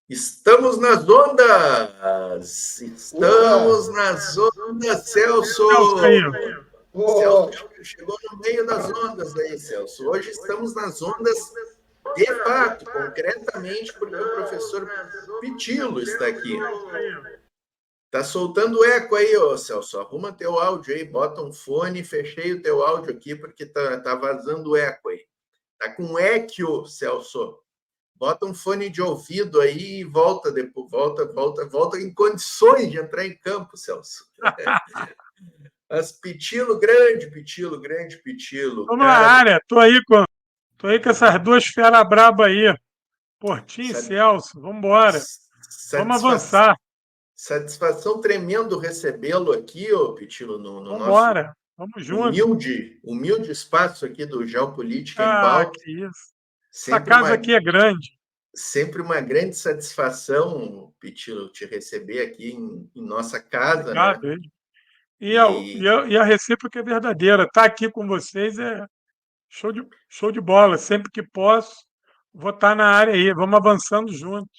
Estamos nas ondas! Opa! Estamos nas ondas, Celso aí. Celso! Celso Pô, chegou no meio das ondas aí, Celso. Hoje estamos nas ondas de fato, concretamente, porque o professor Pitilo está aqui. Tá soltando eco aí, ô Celso. Arruma teu áudio aí, bota um fone, fechei o teu áudio aqui, porque tá vazando eco aí. Tá com eco, Celso. Bota um fone de ouvido aí e volta depois, volta em condições de entrar em campo, Celso. As Pitilo, grande Pitilo, Estamos na cara, área. Tô aí com essas duas feras braba aí. Portinho e Celso. Vamos embora. Vamos satisfação, avançar. satisfação tremendo recebê-lo aqui, ô Pitilo, no Vamos nosso embora. Vamos junto. humilde espaço aqui do Geopolítica em Ah, Pauta. que isso. Essa Sempre casa uma, aqui é grande. sempre uma grande satisfação, Pitilo, te receber aqui em nossa casa, né? Obrigado. Hein? E E a recíproca é verdadeira. Estar aqui com vocês é show de bola. Sempre que posso, vou estar na área aí. Vamos avançando juntos.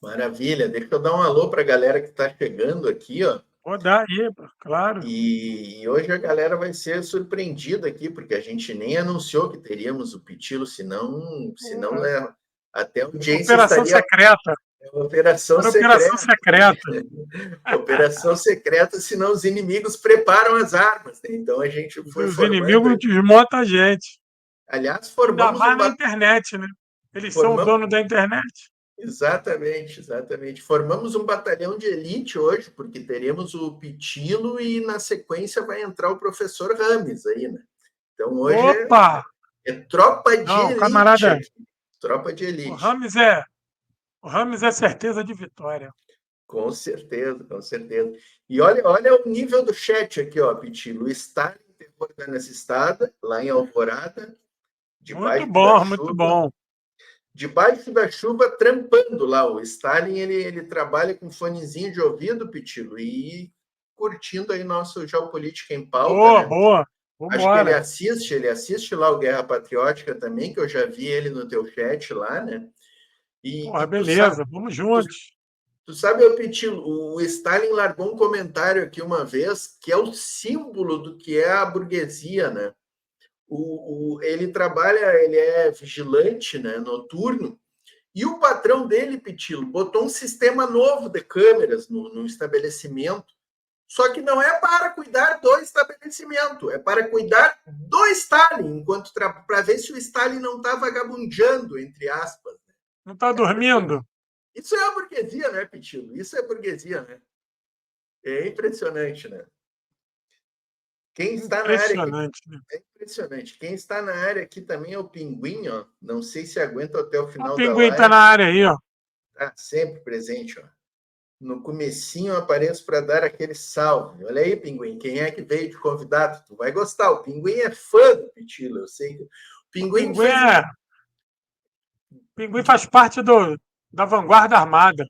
maravilha, deixa eu dar um alô para a galera que está chegando aqui, ó. Vou dar aí, claro. E hoje a galera vai ser surpreendida aqui, porque a gente nem anunciou que teríamos o Pitilo, senão Porra. né, até a audiência Operação estaria secreta. operação Era operação secreta, secreta. operação secreta, senão os inimigos preparam as armas, né? Então a gente foi Os formando, inimigos desmontam a gente. aliás, Ainda mais na internet, né? Eles são o formamos dono da internet. exatamente. Formamos um batalhão de elite hoje, porque teremos o Pitilo e na sequência vai entrar o professor Rames aí, né? Então hoje Opa! é tropa de Não, elite camarada, aqui. Tropa de o elite. Rames é, o Rames é certeza de vitória. Com certeza, com certeza. E olha o nível do chat aqui, ó, Pitilo. O Stalin coordenando essa estada, lá em Alvorada, Muito debaixo da bom, muito chuva. bom. Debaixo da chuva, trampando lá. O Stalin, ele trabalha com fonezinho de ouvido, Pitilo, e curtindo aí nosso Geopolítica em Pauta, Boa, né? boa. Acho que Vambora. ele assiste lá o Guerra Patriótica também, que eu já vi ele no teu chat lá, né? E Porra, tu sabe, beleza, vamos tu, juntos. tu sabe, Pitilo, o Stalin largou um comentário aqui uma vez que é o símbolo do que é a burguesia, né? Ele trabalha, ele é vigilante, né, noturno, e o patrão dele, Pitilo, botou um sistema novo de câmeras no estabelecimento, só que não é para cuidar do estabelecimento, é para cuidar do Stalin, enquanto para ver se o Stalin não está vagabundeando, entre aspas. Não tá dormindo? Isso é a burguesia, né, Pitilo? Isso é burguesia, né? É impressionante, né? Quem está na área aqui Impressionante, né? é impressionante. Quem está na área aqui também é o Pinguim, ó. Não sei se aguenta até o O final da Pinguim tá live. na área aí, ó. Tá sempre presente, ó. No comecinho eu apareço para dar aquele salve. Olha aí, Pinguim, quem é que veio de convidado? Tu vai gostar. O Pinguim é fã do Pitilo, eu sei. O O Pinguim Pinguim, fez Pinguim faz parte da vanguarda armada.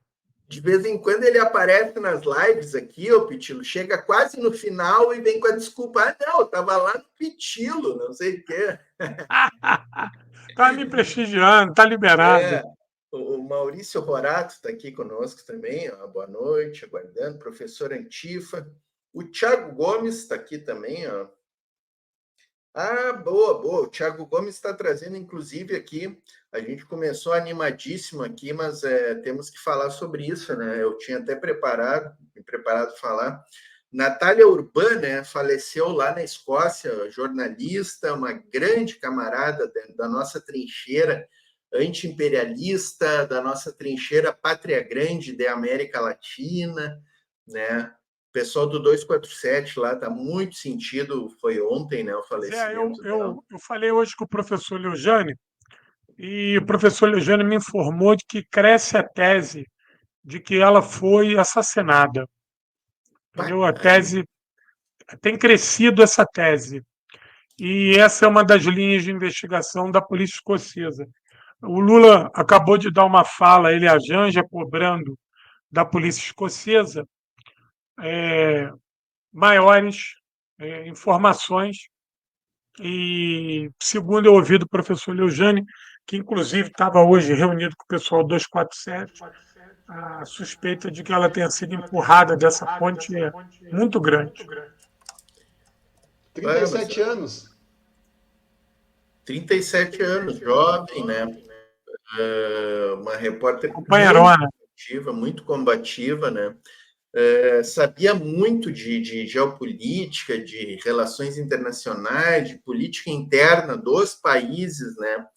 de vez em quando ele aparece nas lives aqui, o Pitilo, chega quase no final e vem com a desculpa: ah, não, eu estava lá no Pitilo, não sei o quê. Tá me prestigiando, tá liberado. É, o Maurício Rorato está aqui conosco também, ó, boa noite, aguardando, professor Antifa. O Thiago Gomes está aqui também, ó. Ah, boa. O Thiago Gomes está trazendo, inclusive, aqui. A gente começou animadíssimo aqui, mas temos que falar sobre isso, né? Eu tinha até me preparado falar. Natália Urban, né, faleceu lá na Escócia, jornalista, uma grande camarada da nossa trincheira anti-imperialista, da nossa trincheira Pátria Grande da América Latina, né? O pessoal do 247 lá está muito sentido. Foi ontem, né, o Pois é, falecimento dela. eu falei hoje com o professor Leojane e o professor Leojane me informou de que cresce a tese de que ela foi assassinada. Entendeu? A tese tem crescido essa tese. E essa é uma das linhas de investigação da polícia escocesa. O Lula acabou de dar uma fala, ele e a Janja, cobrando da polícia escocesa é, maiores informações. E, segundo eu ouvi do professor Leujane, que inclusive estava hoje reunido com o pessoal 247, a suspeita de que ela tenha sido empurrada dessa ponte é muito grande. 37 anos. 37 anos, jovem, né? Uma repórter Companheirona. muito combativa, né? Sabia muito de geopolítica, de relações internacionais, de política interna dos países, né?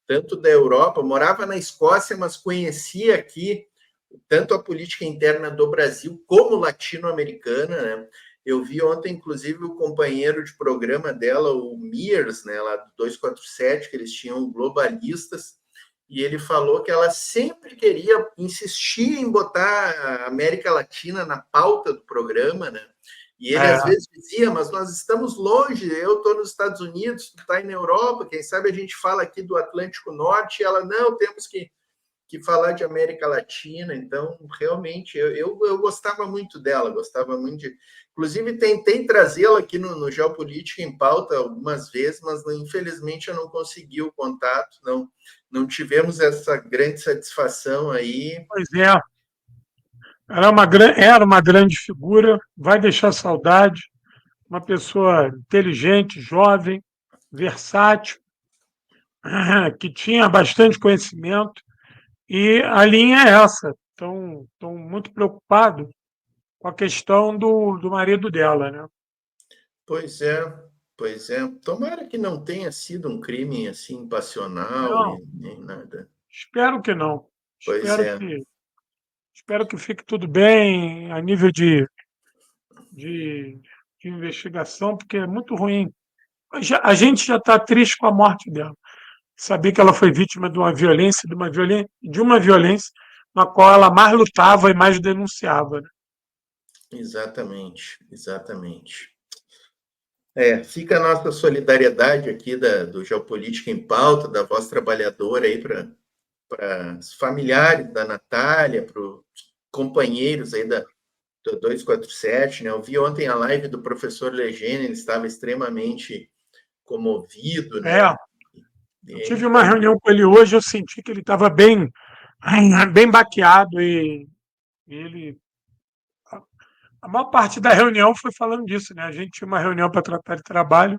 Tanto da Europa, morava na Escócia, mas conhecia aqui tanto a política interna do Brasil como latino-americana, né? Eu vi ontem, inclusive, o companheiro de programa dela, o Mears, né, lá do 247, que eles tinham globalistas, e ele falou que ela sempre queria insistir em botar a América Latina na pauta do programa, né? E ele às vezes dizia, mas nós estamos longe, eu estou nos Estados Unidos, tu está aí na Europa, quem sabe a gente fala aqui do Atlântico Norte, e ela, não, temos que falar de América Latina, então realmente eu gostava muito dela, gostava muito de. Inclusive, tentei trazê-la aqui no Geopolítica em Pauta algumas vezes, mas infelizmente eu não consegui o contato, não tivemos essa grande satisfação aí. Pois é, era uma grande figura, vai deixar saudade, uma pessoa inteligente, jovem, versátil, que tinha bastante conhecimento, e a linha é essa. Estão muito preocupados com a questão do marido dela, né? Pois é, pois é. Tomara que não tenha sido um crime assim passional Não, e nem nada. espero que não. Pois é. Espero que fique tudo bem a nível de, de investigação, porque é muito ruim. A gente já está triste com a morte dela. Saber que ela foi vítima de uma violência, de uma violência na qual ela mais lutava e mais denunciava, né? Exatamente, exatamente. Fica a nossa solidariedade aqui do Geopolítica em Pauta, da Voz Trabalhadora aí para os familiares da Natália, para os companheiros aí do 247, né? Eu vi ontem a live do professor Legene, ele estava extremamente comovido, né? Eu tive uma reunião com ele hoje, eu senti que ele estava bem baqueado e ele a maior parte da reunião foi falando disso, né? A gente tinha uma reunião para tratar de trabalho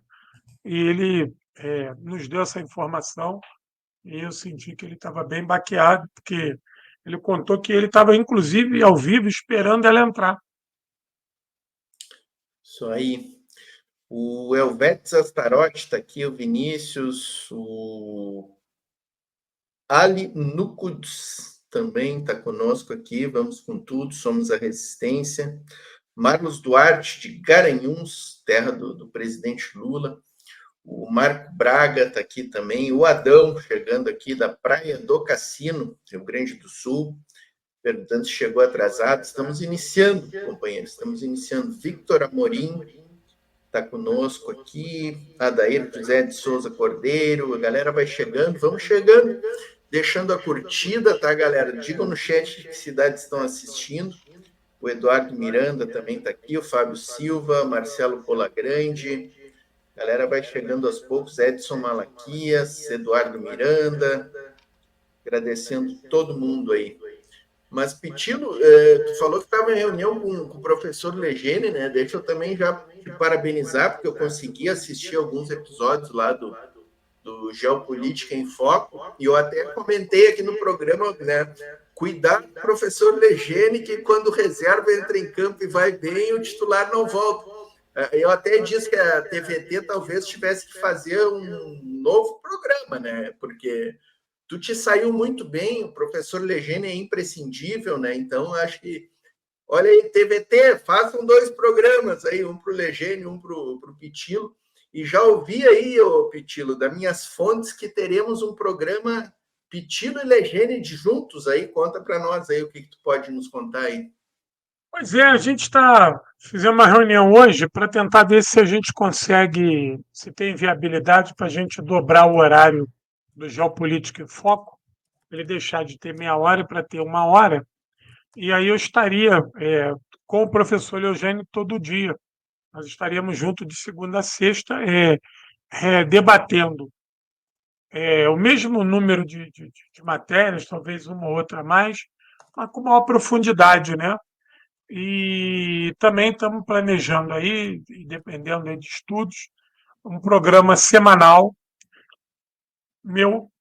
e ele nos deu essa informação e eu senti que ele estava bem baqueado, porque ele contou que ele estava, inclusive, ao vivo, esperando ela entrar. Isso aí. O Elvetes Astarotti está aqui, o Vinícius, o Ali Nukuds também está conosco aqui, vamos com tudo, somos a resistência. Marcos Duarte, de Garanhuns, terra do presidente Lula. O Marco Braga está aqui também. O Adão, chegando aqui da Praia do Cassino, Rio Grande do Sul, perguntando se chegou atrasado. Estamos iniciando, companheiros, estamos iniciando. Victor Amorim está conosco aqui. Adair José de Souza Cordeiro. A galera vai chegando, vamos chegando. Deixando a curtida, tá, galera? Digam no chat de que cidades estão assistindo. O Eduardo Miranda também está aqui, o Fábio Silva, Marcelo Colagrande. A galera vai chegando aos poucos. Edson Malaquias, Eduardo Miranda. Agradecendo todo mundo aí. Mas, Pitilo, tu falou que estava em reunião com o professor Legene, né? Deixa eu também já te parabenizar, porque eu consegui assistir alguns episódios lá do Geopolítica em Foco, e eu até comentei aqui no programa, né? Cuidado, professor Legene, que quando reserva entra em campo e vai bem, o titular não volta. Eu até disse que a TVT talvez tivesse que fazer um novo programa, né? Porque tu te saiu muito bem, o professor Legene é imprescindível, né? Então, acho que. Olha aí, TVT, façam 2 programas aí, um para o Legene, um para o Pitilo. E já ouvi aí, ô Pitilo, das minhas fontes, que teremos um programa Pitilo e Legene juntos aí. Conta para nós aí o que tu pode nos contar aí. Pois é, a gente fizemos uma reunião hoje para tentar ver se a gente consegue, se tem viabilidade para a gente dobrar o horário do Geopolítica em Foco, ele deixar de ter meia hora para ter uma hora, e aí eu estaria com o professor Eugênio todo dia. Nós estaríamos juntos de segunda a sexta, debatendo o mesmo número de matérias, talvez uma ou outra a mais, mas com maior profundidade, né? E também estamos planejando aí, e dependendo aí de estudos, um programa semanal meu.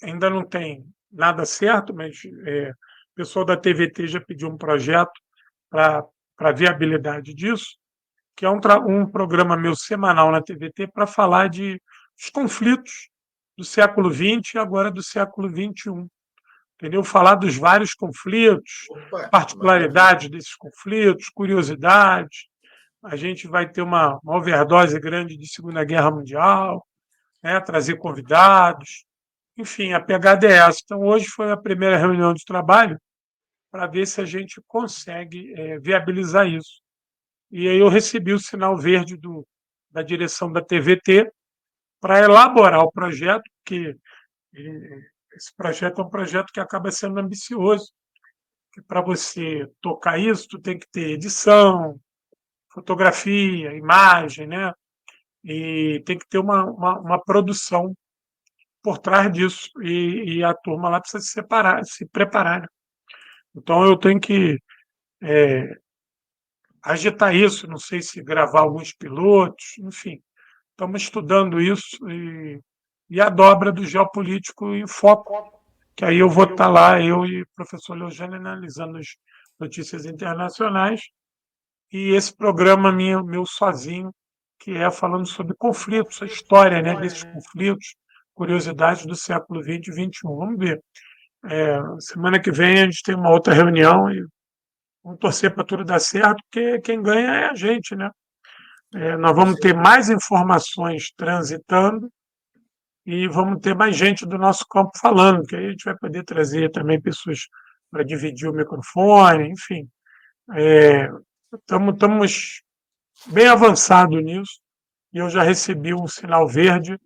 Ainda não tem nada certo, mas o pessoal da TVT já pediu um projeto para a viabilidade disso, que é um programa meu semanal na TVT para falar dos conflitos do século XX e agora do século XXI. Entendeu? Falar dos vários conflitos, Opa, maravilha. particularidades desses conflitos, curiosidades. A gente vai ter uma overdose grande de Segunda Guerra Mundial, né? Trazer convidados. Enfim, a pegada é essa. Então, hoje foi a primeira reunião de trabalho para ver se a gente consegue viabilizar isso. E aí eu recebi o sinal verde da direção da TVT para elaborar o projeto, que esse projeto é um projeto que acaba sendo ambicioso, que para você tocar isso, tu tem que ter edição, fotografia, imagem, né? E tem que ter uma produção por trás disso. E a turma lá precisa se preparar. Né? Então eu tenho que agitar isso, não sei se gravar alguns pilotos, enfim. Estamos estudando isso e a dobra do geopolítico em foco, que aí eu vou estar lá, eu e o professor Leogênio, analisando as notícias internacionais, e esse programa meu sozinho, que é falando sobre conflitos, a história, né, desses conflitos, curiosidades do século XX e XXI. Vamos ver. Semana que vem a gente tem uma outra reunião e vamos torcer para tudo dar certo, porque quem ganha é a gente, né? Nós Com vamos ter certeza. mais informações transitando e vamos ter mais gente do nosso campo falando, que aí a gente vai poder trazer também pessoas para dividir o microfone, enfim. Estamos bem avançados nisso e eu já recebi um sinal verde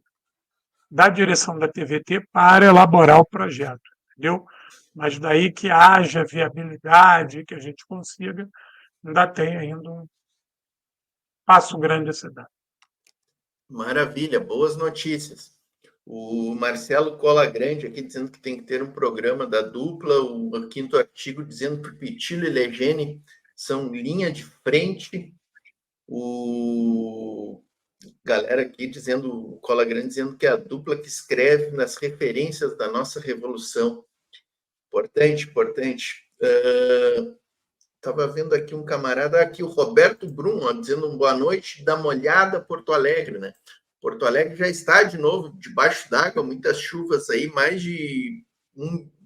da direção da TVT para elaborar o projeto, entendeu? Mas daí que haja viabilidade, que a gente consiga, ainda tem ainda um passo grande a ser dado. Maravilha, boas notícias. O Marcelo Colagrande aqui dizendo que tem que ter um programa da dupla, o quinto artigo dizendo que Pitillo e Legene são linha de frente. O galera aqui dizendo, o Colagrande dizendo que é a dupla que escreve nas referências da nossa revolução. Importante, importante. Estava vendo aqui um camarada, aqui o Roberto Brum, ó, dizendo um boa noite, dá uma olhada Porto Alegre, né? Porto Alegre já está de novo debaixo d'água, muitas chuvas aí, mais de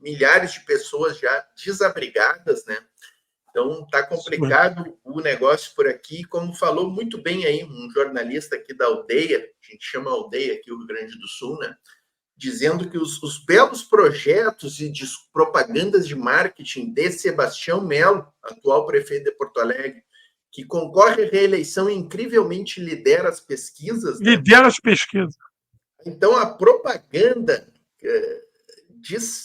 milhares de pessoas já desabrigadas, né? Então tá complicado o negócio por aqui, como falou muito bem aí um jornalista aqui da Aldeia, a gente chama Aldeia aqui, o Rio Grande do Sul, né? Dizendo que os belos projetos e de propagandas de marketing de Sebastião Melo, atual prefeito de Porto Alegre, que concorre à reeleição e incrivelmente lidera as pesquisas, né? Lidera as pesquisas. Então, a propaganda,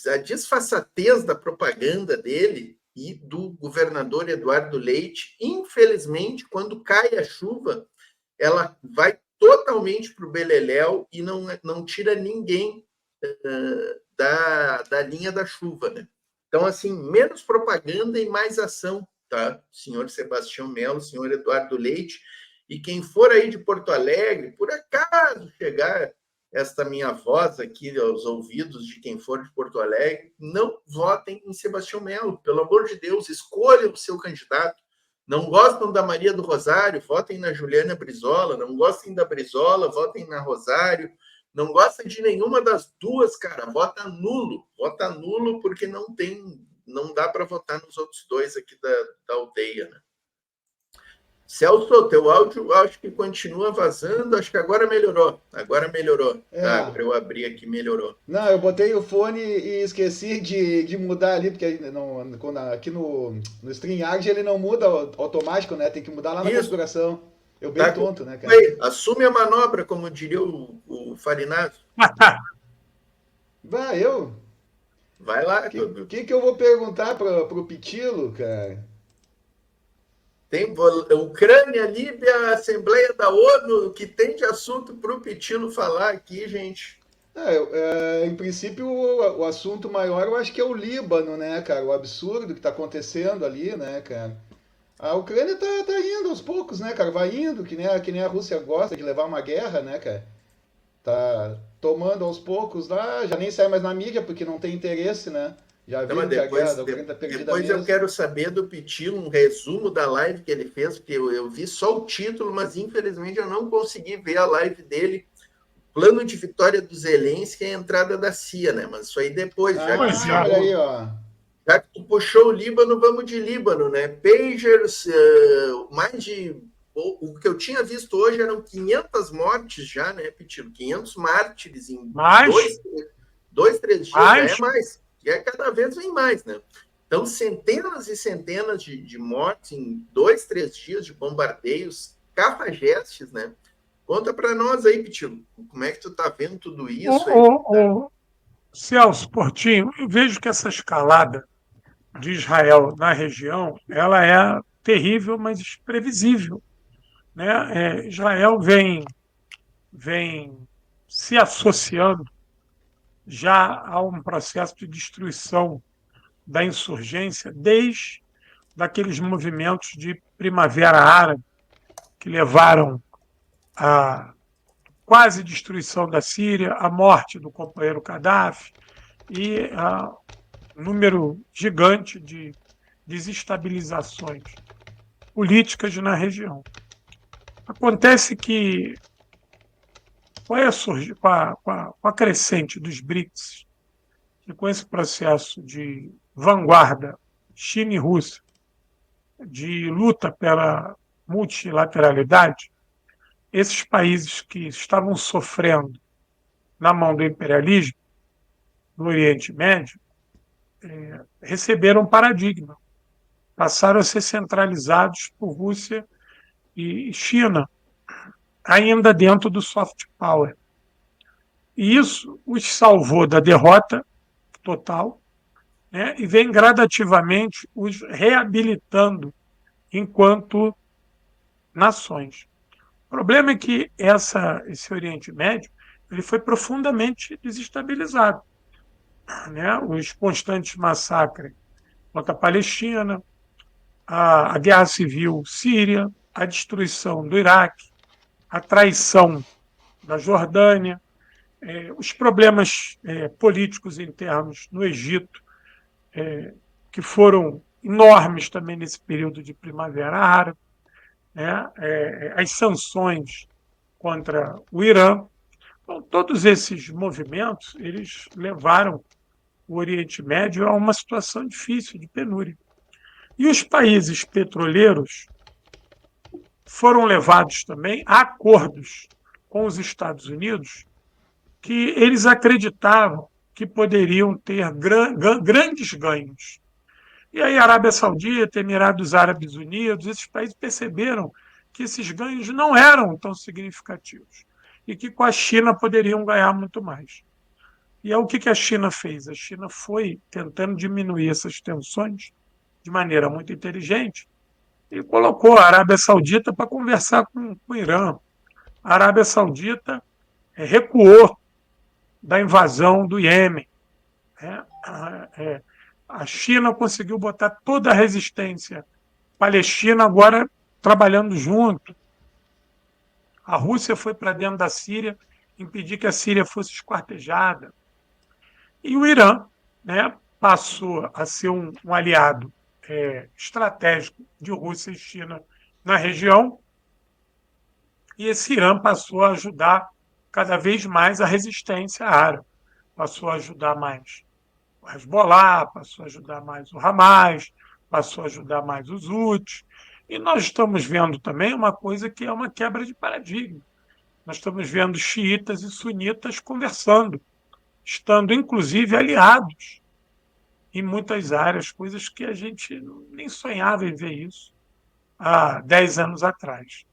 a disfarçatez da propaganda dele e do governador Eduardo Leite, infelizmente, quando cai a chuva, ela vai totalmente para o beleléu e não tira ninguém da linha da chuva, né? Então, assim, menos propaganda e mais ação, tá? Senhor Sebastião Melo, senhor Eduardo Leite, e quem for aí de Porto Alegre, por acaso chegar esta minha voz aqui aos ouvidos de quem for de Porto Alegre, não votem em Sebastião Melo, pelo amor de Deus, escolham o seu candidato. Não gostam da Maria do Rosário, votem na Juliana Brizola. Não gostem da Brizola, votem na Rosário. Não gostam de nenhuma das duas, cara, vota nulo. Vota nulo porque não dá para votar nos outros dois aqui da aldeia, né? Celso, teu áudio acho que continua vazando, acho que agora melhorou. Agora melhorou. Tá, É. agora eu abri aqui, melhorou. Não, eu botei o fone e esqueci de mudar ali, porque aqui no StreamYard ele não muda automático, né? Tem que mudar lá na Isso, configuração. Eu bem tá com. tonto, né, cara? Aí, assume a manobra, como diria o Farinato. Vai, eu? Vai lá, Que eu vou perguntar pro Pitilo, cara? tem Ucrânia, Líbia, Assembleia da ONU, que tem de assunto para o Pitilo falar aqui, gente. Em princípio, o assunto maior eu acho que é o Líbano, né, cara? O absurdo que está acontecendo ali, né, cara? A Ucrânia tá indo aos poucos, né, cara? Vai indo, que nem a Rússia gosta de levar uma guerra, né, cara? Tá tomando aos poucos lá, já nem sai mais na mídia porque não tem interesse, né? Já Não, mas viram que a guerra da Ucrânia tá perdida depois eu mesmo. quero saber do Pitilo um resumo da live que ele fez, porque eu vi só o título, mas infelizmente eu não consegui ver a live dele. Plano de vitória do Zelensky é a entrada da CIA, né? Mas isso aí depois, já que Pois Ah, é. olha aí, chamou, ó. já que tu puxou o Líbano, vamos de Líbano, né? Pagers, mais de. O que eu tinha visto hoje eram 500 mortes já, né, Pitilo? 500 mártires em Mas, dois, 3 dias, já é mas, mais. Já é cada vez vem mais, né? Então, centenas e centenas de mortes em 2, 3 dias de bombardeios, cafajestes, né? Conta para nós aí, Pitilo, como é que tu tá vendo tudo o, isso aí? o, o Celso Portinho, eu vejo que essa escalada de Israel na região, ela é terrível, mas previsível, né? Israel vem se associando já a um processo de destruição da insurgência desde daqueles movimentos de primavera árabe que levaram à quase destruição da Síria, à morte do companheiro Gaddafi e a número gigante de desestabilizações políticas na região. Acontece que, com a crescente dos BRICS e com esse processo de vanguarda China e Rússia, de luta pela multilateralidade, esses países que estavam sofrendo na mão do imperialismo no Oriente Médio receberam um paradigma, passaram a ser centralizados por Rússia e China, ainda dentro do soft power. E isso os salvou da derrota total, né, e vem gradativamente os reabilitando enquanto nações. O problema é que esse Oriente Médio ele foi profundamente desestabilizado, né? Os constantes massacres contra a Palestina, a guerra civil síria, a destruição do Iraque, a traição da Jordânia, os problemas políticos internos no Egito, que foram enormes também nesse período de primavera árabe, né? As sanções contra o Irã. Então, todos esses movimentos eles levaram o Oriente Médio a uma situação difícil, de penúria. E os países petroleiros foram levados também a acordos com os Estados Unidos que eles acreditavam que poderiam ter grandes ganhos. E aí a Arábia Saudita, Emirados Árabes Unidos, esses países perceberam que esses ganhos não eram tão significativos e que com a China poderiam ganhar muito mais. E é o que a China fez? A China foi tentando diminuir essas tensões de maneira muito inteligente e colocou a Arábia Saudita para conversar com o Irã. A Arábia Saudita recuou da invasão do Iêmen. Né? A China conseguiu botar toda a resistência palestina agora trabalhando junto. A Rússia foi para dentro da Síria impedir que a Síria fosse esquartejada. E o Irã, né, passou a ser um aliado estratégico de Rússia e China na região, e esse Irã passou a ajudar cada vez mais a resistência árabe, passou a ajudar mais o Hezbollah, passou a ajudar mais o Hamas, passou a ajudar mais os Houthis, e nós estamos vendo também uma coisa que é uma quebra de paradigma. Nós estamos vendo xiitas e sunitas conversando, estando inclusive aliados em muitas áreas, coisas que a gente nem sonhava em ver isso há 10 anos atrás.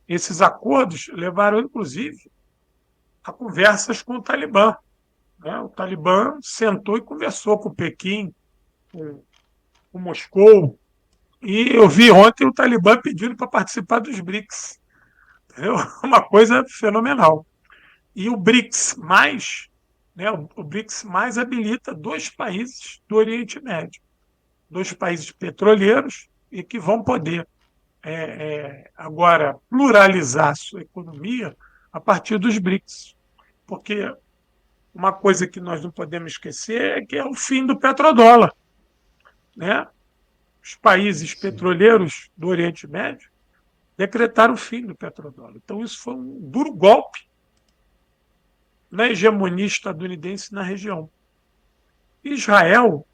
Esses acordos levaram, inclusive, a conversas com o Talibã. Né? O Talibã sentou e conversou com Pequim, com Moscou, e eu vi ontem o Talibã pedindo para participar dos BRICS. Entendeu? Uma coisa fenomenal. E o BRICS mais né? O BRICS mais habilita 2 países do Oriente Médio, 2 países petroleiros e que vão poder agora pluralizar a sua economia a partir dos BRICS. Porque uma coisa que nós não podemos esquecer é que é o fim do petrodólar, né? Os países Sim. petroleiros do Oriente Médio decretaram o fim do petrodólar. Então, isso foi um duro golpe na hegemonia estadunidense na região. Israel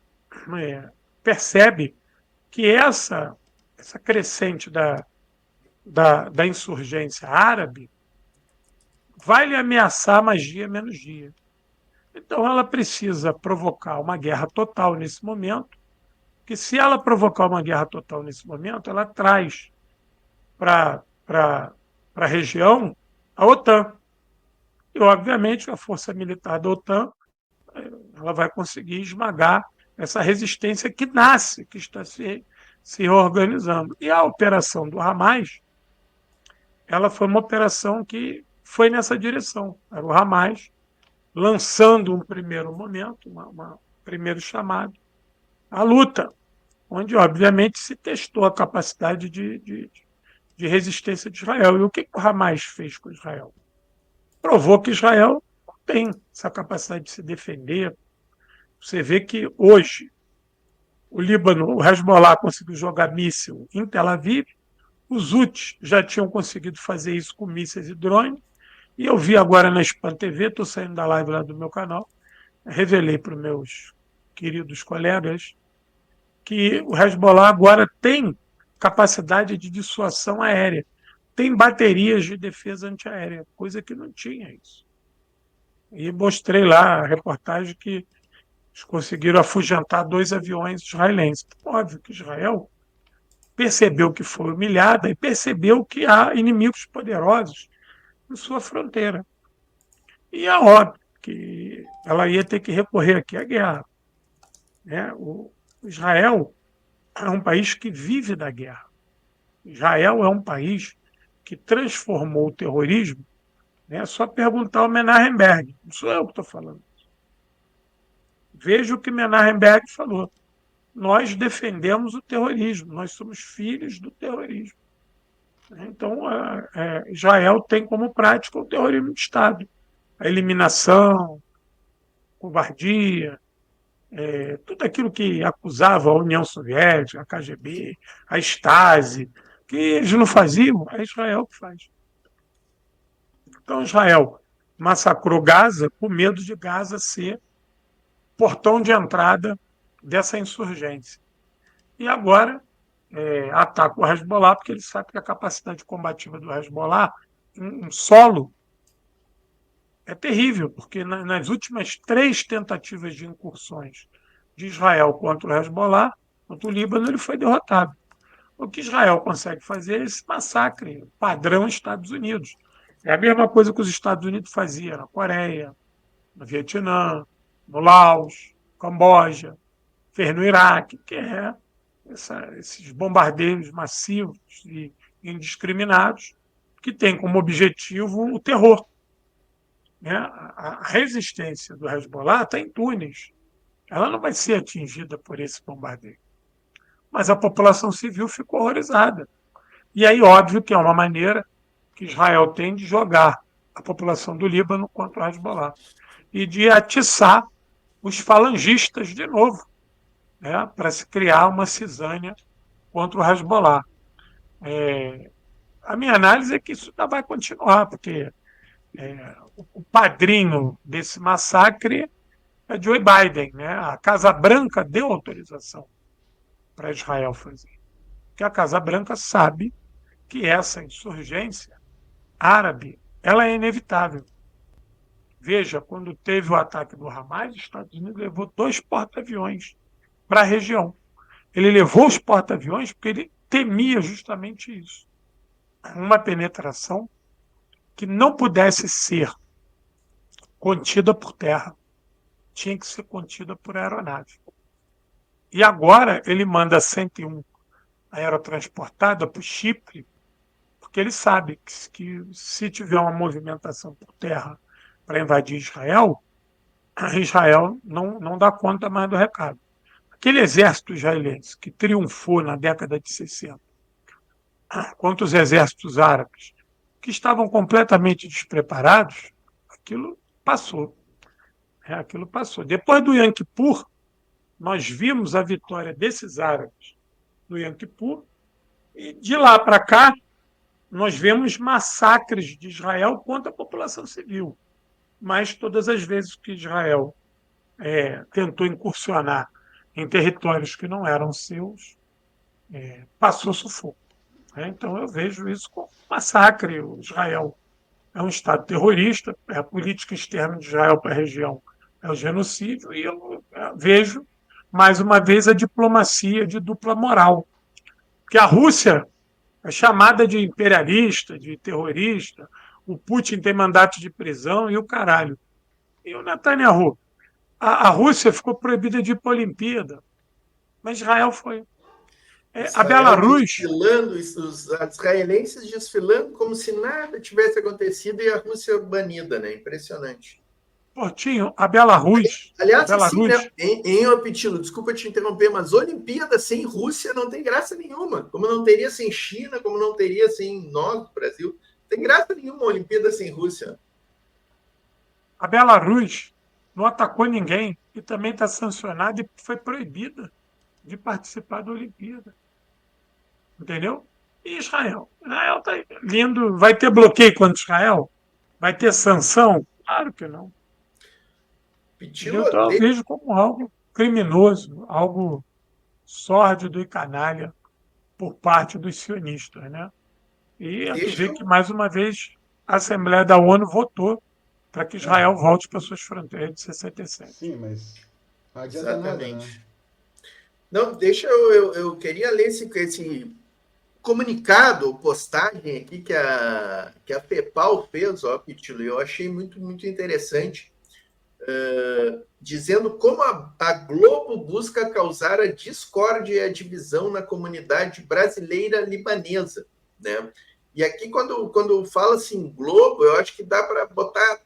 percebe que essa crescente da insurgência árabe vai lhe ameaçar mais dia menos dia. Então, ela precisa provocar uma guerra total nesse momento, que se ela provocar uma guerra total nesse momento, ela traz para a região a OTAN. E, obviamente, a força militar da OTAN ela vai conseguir esmagar essa resistência que nasce, que está se organizando. E a operação do Hamas, ela foi uma operação que foi nessa direção. Era o Hamas lançando um primeiro momento, um primeiro chamado, à luta, onde, obviamente, se testou a capacidade de resistência de Israel. E o que o Hamas fez com Israel? Provou que Israel tem essa capacidade de se defender. Você vê que hoje o Líbano, o Hezbollah conseguiu jogar míssil em Tel Aviv, os Houthis já tinham conseguido fazer isso com mísseis e drones, e eu vi agora na Spam TV, estou saindo da live lá do meu canal, revelei para os meus queridos colegas que o Hezbollah agora tem capacidade de dissuasão aérea, tem baterias de defesa antiaérea, coisa que não tinha isso. E mostrei lá a reportagem que eles conseguiram afugentar 2 aviões israelenses. Óbvio que Israel percebeu que foi humilhada e percebeu que há inimigos poderosos em sua fronteira. E é óbvio que ela ia ter que recorrer aqui à guerra. Né? O Israel é um país que vive da guerra. Israel é um país que transformou o terrorismo. Né? É só perguntar ao Menachem, não sou eu que estou falando. Veja o que Menachem falou. Nós defendemos o terrorismo, nós somos filhos do terrorismo. Então, Israel tem como prática o terrorismo de Estado. A eliminação, covardia, tudo aquilo que acusava a União Soviética, a KGB, a Stasi, que eles não faziam, é Israel que faz. Então, Israel massacrou Gaza com medo de Gaza ser portão de entrada dessa insurgência. E agora ataca o Hezbollah, porque ele sabe que a capacidade combativa do Hezbollah em solo é terrível, porque nas últimas 3 tentativas de incursões de Israel contra o Hezbollah, contra o Líbano, ele foi derrotado. O que Israel consegue fazer é esse massacre padrão Estados Unidos. É a mesma coisa que os Estados Unidos faziam na Coreia, no Vietnã, no Laos, Camboja, fez no Iraque, que é esses bombardeios massivos e indiscriminados que têm como objetivo o terror. Né? A resistência do Hezbollah está em Túnez. Ela não vai ser atingida por esse bombardeio. Mas a população civil ficou horrorizada. E aí, óbvio que é uma maneira que Israel tem de jogar a população do Líbano contra o Hezbollah e de atiçar os falangistas de novo, né, para se criar uma cisânia contra o Hezbollah. A minha análise é que isso ainda vai continuar, porque o padrinho desse massacre é Joe Biden. Né? A Casa Branca deu autorização para Israel fazer. Porque a Casa Branca sabe que essa insurgência árabe ela é inevitável. Veja, quando teve o ataque do Hamas, os Estados Unidos levou 2 porta-aviões para a região. Ele levou os porta-aviões porque ele temia justamente isso. Uma penetração que não pudesse ser contida por terra, tinha que ser contida por aeronave. E agora ele manda 101 aerotransportada para o Chipre, porque ele sabe que se tiver uma movimentação por terra para invadir Israel, Israel não dá conta mais do recado. Aquele exército israelense que triunfou na década de 60 contra os exércitos árabes, que estavam completamente despreparados, aquilo passou. Aquilo passou. Depois do Yom Kippur, nós vimos a vitória desses árabes no Yom Kippur, e de lá para cá, nós vemos massacres de Israel contra a população civil. Mas todas as vezes que Israel tentou incursionar em territórios que não eram seus, passou sufoco. Então eu vejo isso como um massacre. O Israel é um Estado terrorista, a política externa de Israel para a região é o genocídio, e eu vejo, mais uma vez, a diplomacia de dupla moral. Porque a Rússia é chamada de imperialista, de terrorista, o Putin tem mandato de prisão e o caralho. E o Netanyahu? A Rússia ficou proibida de ir para a Olimpíada, mas Israel foi. A Israel Belarus, desfilando, os israelenses desfilando como se nada tivesse acontecido e a Rússia banida, né? Impressionante. Portinho, a Aliás, assim, né? Belarus, Em Optilo, desculpa te interromper, mas Olimpíada sem Rússia não tem graça nenhuma. Como não teria sem China, como não teria sem nós, Brasil. Não tem graça nenhuma a Olimpíada sem Rússia. a Belarus não atacou ninguém e também está sancionada e foi proibida de participar da Olimpíada. Entendeu? E Israel? Israel está lindo. Vai ter bloqueio contra Israel? Vai ter sanção? Claro que não. Entendeu? Pitilo, Então eu vejo como algo criminoso, algo sórdido e canalha por parte dos sionistas, né? E a gente deixa vê eu... que, mais uma vez, a Assembleia da ONU votou para que Israel volte para suas fronteiras de 67. Sim, mas não adianta nada, né? Exatamente. Não, deixa eu queria ler esse comunicado, postagem aqui que a FEPAL fez, ó, Pitilo, eu achei muito, muito interessante, dizendo como a Globo busca causar a discórdia e a divisão na comunidade brasileira libanesa, né? E aqui, quando fala assim Globo, eu acho que dá para botar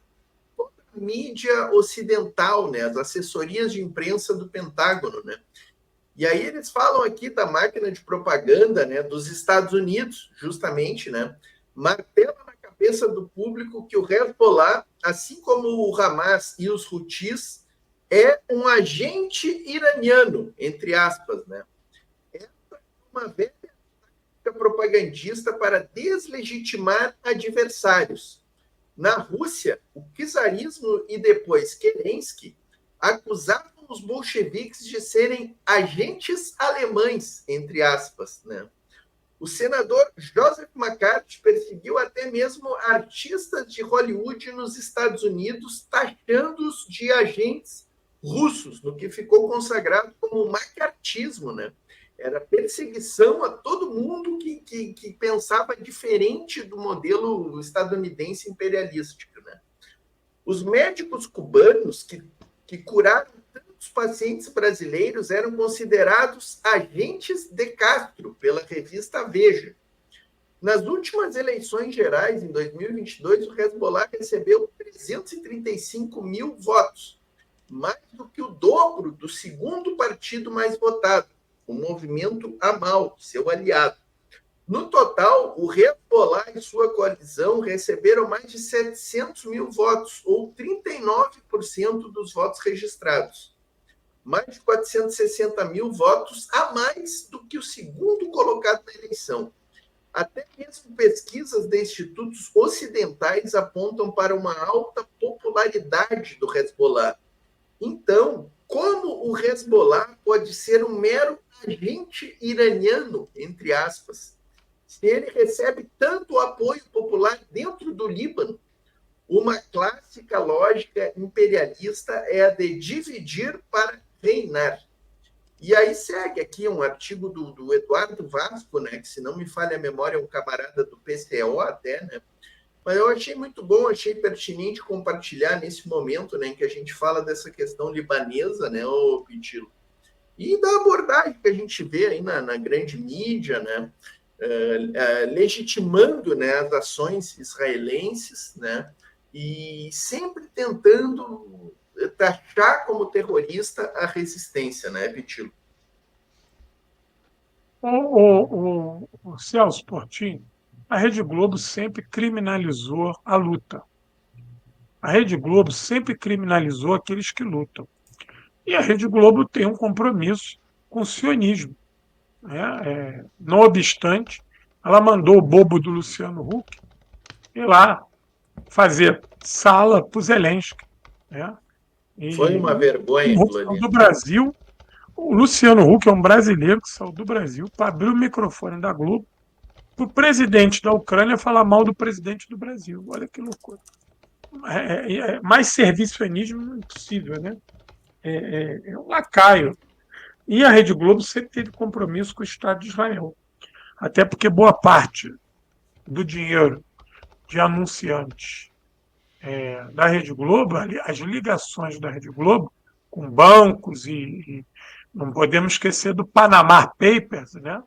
toda a mídia ocidental, né? As assessorias de imprensa do Pentágono, né? E aí eles falam aqui da máquina de propaganda, né, dos Estados Unidos, justamente, né, martela na cabeça do público que o Hezbollah, assim como o Hamas e os Houthis, é um agente iraniano, entre aspas, né. Essa é uma velha tática propagandista para deslegitimar adversários. Na Rússia, o czarismo e depois Kerensky acusavam os bolcheviques de serem agentes alemães, entre aspas, né? O senador Joseph McCarthy perseguiu até mesmo artistas de Hollywood nos Estados Unidos, taxando-os de agentes russos, no que ficou consagrado como o macartismo, né? Era perseguição a todo mundo que pensava diferente do modelo estadunidense imperialístico, né? Os médicos cubanos que curaram tantos pacientes brasileiros eram considerados agentes de Castro pela revista Veja. Nas últimas eleições gerais, em 2022, o Hezbollah recebeu 335 mil votos, mais do que o dobro do segundo partido mais votado, o Movimento Amal, seu aliado. No total, o Hezbollah e sua coalizão receberam mais de 700 mil votos, ou 39% dos votos registrados. Mais de 460 mil votos a mais do que o segundo colocado na eleição. Até mesmo pesquisas de institutos ocidentais apontam para uma alta popularidade do Hezbollah. Então, como o Hezbollah pode ser um mero agente iraniano, entre aspas, se ele recebe tanto apoio popular dentro do Líbano? Uma clássica lógica imperialista é a de dividir para reinar. E aí segue aqui um artigo do Eduardo Vasco, né, que, se não me falha a memória, é um camarada do PCO até, né? Mas eu achei muito bom, achei pertinente compartilhar nesse momento, né, em que a gente fala dessa questão libanesa, né, ô Pitilo, e da abordagem que a gente vê aí na grande mídia, né, legitimando, né, as ações israelenses, né, e sempre tentando taxar como terrorista a resistência, né, Pitilo? O Celso Portinho, a Rede Globo sempre criminalizou a luta. A Rede Globo sempre criminalizou aqueles que lutam. E a Rede Globo tem um compromisso com o sionismo, né? Não obstante, ela mandou o bobo do Luciano Huck ir lá fazer sala para o Zelensky, né? Foi uma vergonha O aquilo Huck saiu ali. do Brasil. O Luciano Huck é um brasileiro que saiu do Brasil para abrir o microfone da Globo para o presidente da Ucrânia falar mal do presidente do Brasil. Olha que loucura. Mais serviçonismo impossível, né? É um lacaio. E a Rede Globo sempre teve compromisso com o Estado de Israel. Até porque boa parte do dinheiro de anunciantes da Rede Globo, as ligações da Rede Globo com bancos e não podemos esquecer do Panama Papers, né?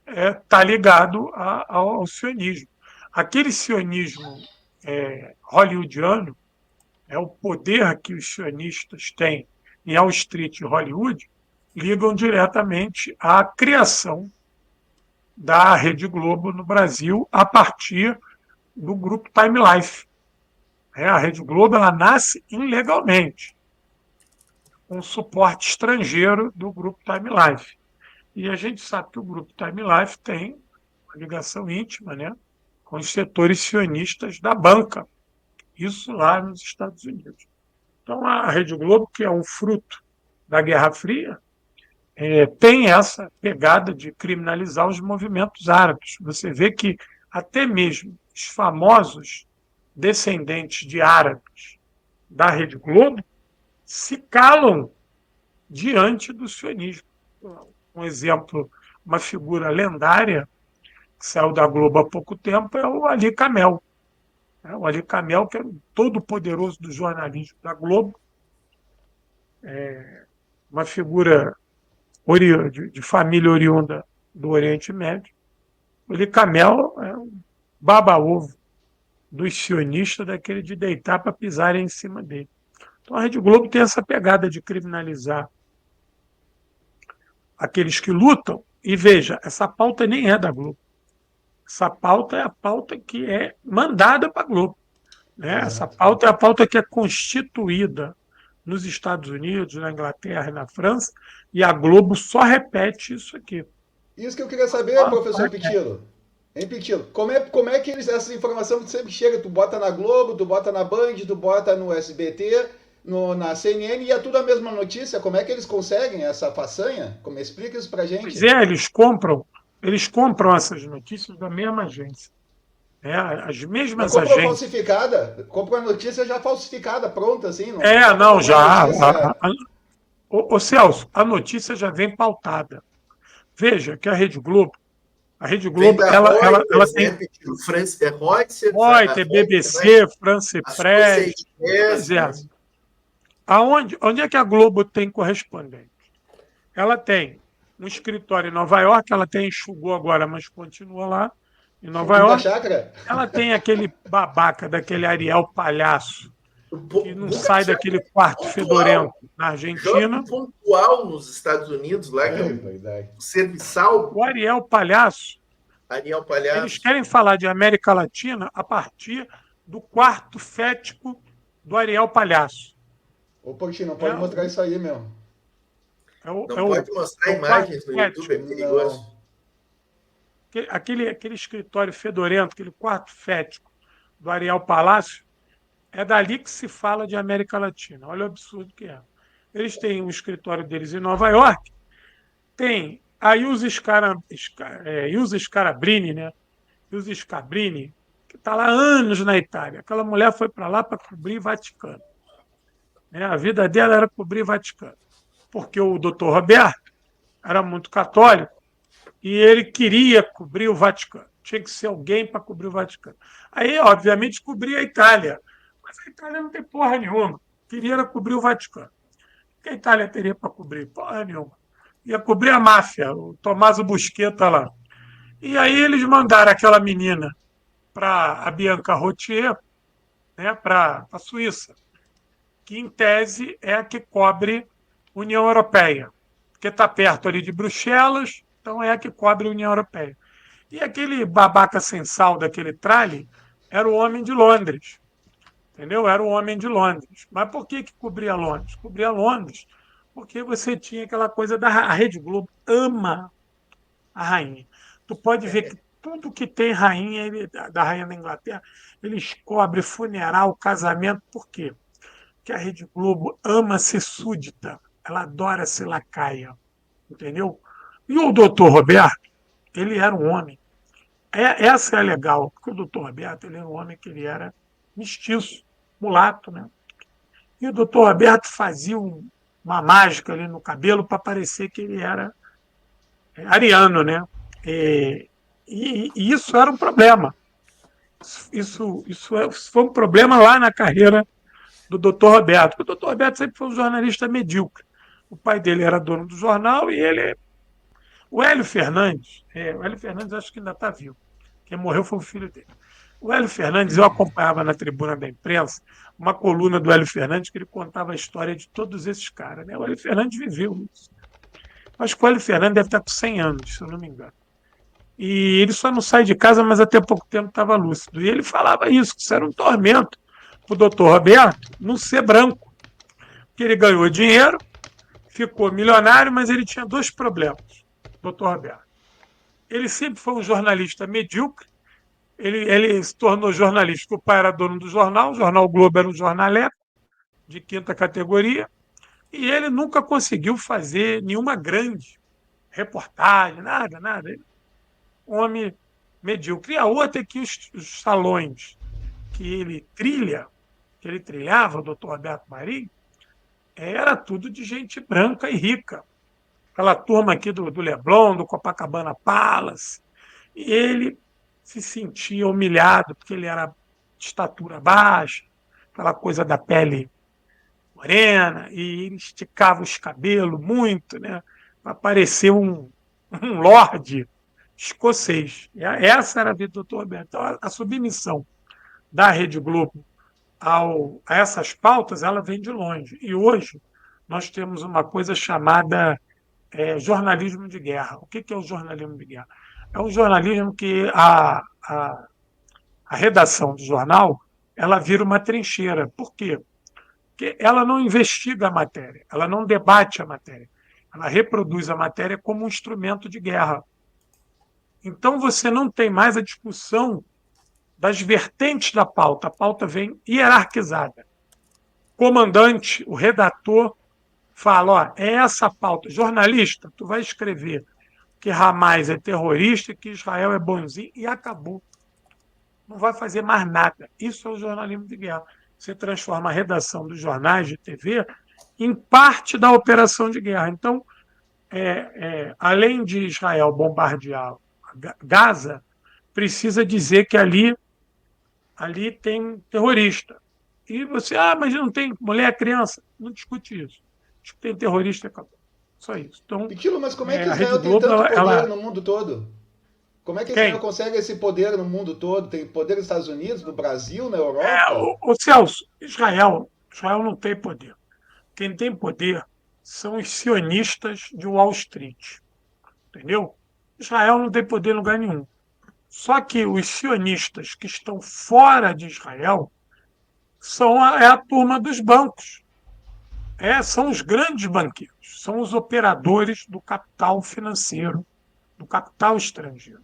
Está ligado ao sionismo. Aquele sionismo hollywoodiano, o poder que os sionistas têm em Wall Street e Hollywood, ligam diretamente à criação da Rede Globo no Brasil a partir do grupo Time Life. A Rede Globo ela nasce ilegalmente, com suporte estrangeiro do grupo Time Life. E a gente sabe que o grupo Time Life tem uma ligação íntima, né, com os setores sionistas da banca, isso lá nos Estados Unidos. Então, a Rede Globo, que é um fruto da Guerra Fria, tem essa pegada de criminalizar os movimentos árabes. Você vê que até mesmo os famosos descendentes de árabes da Rede Globo se calam diante do sionismo. Um exemplo, uma figura lendária que saiu da Globo há pouco tempo é o Ali Camel. O Ali Camel, que era o todo-poderoso do jornalismo da Globo, uma figura de família oriunda do Oriente Médio. O Ali Camel é um baba-ovo dos sionistas, daquele de deitar para pisarem em cima dele. Então a Rede Globo tem essa pegada de criminalizar aqueles que lutam. E veja, essa pauta nem é da Globo. Essa pauta é a pauta que é mandada para a Globo. Né? Essa pauta é a pauta que é constituída nos Estados Unidos, na Inglaterra e na França, e a Globo só repete isso aqui. Isso que eu queria saber, professor Pitilo. Hein, Pitilo? Como é que essa informação sempre chega? Tu bota na Globo, tu bota na Band, tu bota no SBT, na CNN, e é tudo a mesma notícia? Como é que eles conseguem essa façanha? Explica isso pra gente. Pois é, eles compram essas notícias da mesma agência. As mesmas Mas agências. Falsificada? Compra a notícia já falsificada, pronta, assim? Não, já. Ô Celso, a notícia já vem pautada. Veja que a Rede Globo, ela tem Reuters, BBC, France Press. Onde é que a Globo tem correspondente? Ela tem um escritório em Nova York, ela tem enxugou agora, mas continua lá em Nova York. Ela tem aquele babaca daquele Ariel Palhaço, que não sai daquele quarto fedorento na Argentina. Pontual nos Estados Unidos, lá que é o serviçal. O Ariel Palhaço. Eles querem falar de América Latina a partir do quarto fético do Ariel Palhaço. Ô, Portinho, não pode mostrar isso aí, meu. Não pode mostrar imagens no YouTube, é perigoso. Aquele escritório fedorento, aquele quarto fético do Ariel Palácio, é dali que se fala de América Latina. Olha o absurdo que é. Eles têm um escritório deles em Nova York, tem a Ilse Scarabrini, né? Ilse Scabrini, que está lá há anos na Itália. Aquela mulher foi para lá para cobrir Vaticano. A vida dela era cobrir Vaticano, porque o doutor Roberto era muito católico e ele queria cobrir o Vaticano. Tinha que ser alguém para cobrir o Vaticano. Aí, obviamente, cobria a Itália. Mas a Itália não tem porra nenhuma. Queria cobrir o Vaticano. O que a Itália teria para cobrir? Porra nenhuma. Ia cobrir a máfia, o Tommaso Busqueta lá. E aí eles mandaram aquela menina para a Bianca Rotier, né, para a Suíça. que em tese é a que cobre a União Europeia, porque está perto ali de Bruxelas, então é a que cobre a União Europeia. E aquele babaca sem sal daquele tralha era o homem de Londres, entendeu? Era o homem de Londres. Mas por que cobria Londres? Cobria Londres porque você tinha aquela coisa da a Rede Globo ama a rainha. Tu pode ver que tudo que tem rainha, da rainha da Inglaterra, eles cobrem funeral, casamento, por quê? Porque a Rede Globo ama ser súdita, ela adora ser lacaia, entendeu? E o doutor Roberto, ele era um homem. Essa é legal, porque o doutor Roberto ele era um homem que ele era mestiço, mulato, né? E o doutor Roberto fazia uma mágica ali no cabelo para parecer que ele era ariano, né? E isso era um problema. Isso foi um problema lá na carreira do doutor Roberto. O doutor Roberto sempre foi um jornalista medíocre. O pai dele era dono do jornal e ele. O Hélio Fernandes acho que ainda está vivo. Quem morreu foi o filho dele. O Hélio Fernandes, eu acompanhava na tribuna da imprensa uma coluna do Hélio Fernandes que ele contava a história de todos esses caras. Né? O Hélio Fernandes viveu isso. Acho que o Hélio Fernandes deve estar com 100 anos, se eu não me engano. E ele só não sai de casa, mas até pouco tempo estava lúcido. E ele falava isso, que isso era um tormento para o doutor Roberto não ser branco. Porque ele ganhou dinheiro, ficou milionário, mas ele tinha dois problemas, doutor Roberto. Ele sempre foi um jornalista medíocre. Ele se tornou jornalista, porque o pai era dono do jornal, o Jornal Globo era um jornaleco de quinta categoria, e ele nunca conseguiu fazer nenhuma grande reportagem, nada. Um homem medíocre. E a outra é que os salões que ele trilhava, o doutor Roberto Marinho, era tudo de gente branca e rica. Aquela turma aqui do Leblon, do Copacabana Palace. E ele se sentia humilhado, porque ele era de estatura baixa, aquela coisa da pele morena, e ele esticava os cabelos muito, né, para parecer um lorde escocês. Essa era a vida do doutor Roberto. Então, a submissão da Rede Globo a essas pautas, ela vem de longe. E hoje nós temos uma coisa chamada jornalismo de guerra. O que é o jornalismo de guerra? É um jornalismo que a redação do jornal ela vira uma trincheira. Por quê? Porque ela não investiga a matéria, ela não debate a matéria, ela reproduz a matéria como um instrumento de guerra. Então você não tem mais a discussão das vertentes da pauta. A pauta vem hierarquizada. O comandante, o redator, fala, ó, é essa a pauta. Jornalista, tu vai escrever que Hamas é terrorista, que Israel é bonzinho, e acabou. Não vai fazer mais nada. Isso é o jornalismo de guerra. Você transforma a redação dos jornais de TV em parte da operação de guerra. Então, além de Israel bombardear Gaza, precisa dizer que ali tem terrorista. E você, mas não tem mulher, criança. Não discute isso. Acho que tem terrorista, acabou. Só isso. Então, Piquilo, mas como é que a Rede Israel tem Globo, tanto poder no mundo todo? Como é que Israel Quem? consegue esse poder no mundo todo? Tem poder nos Estados Unidos, no Brasil, na Europa? O Celso, Israel não tem poder. Quem tem poder são os sionistas de Wall Street. Entendeu? Israel não tem poder em lugar nenhum. Só que os sionistas que estão fora de Israel é a turma dos bancos. São os grandes banqueiros, são os operadores do capital financeiro, do capital estrangeiro.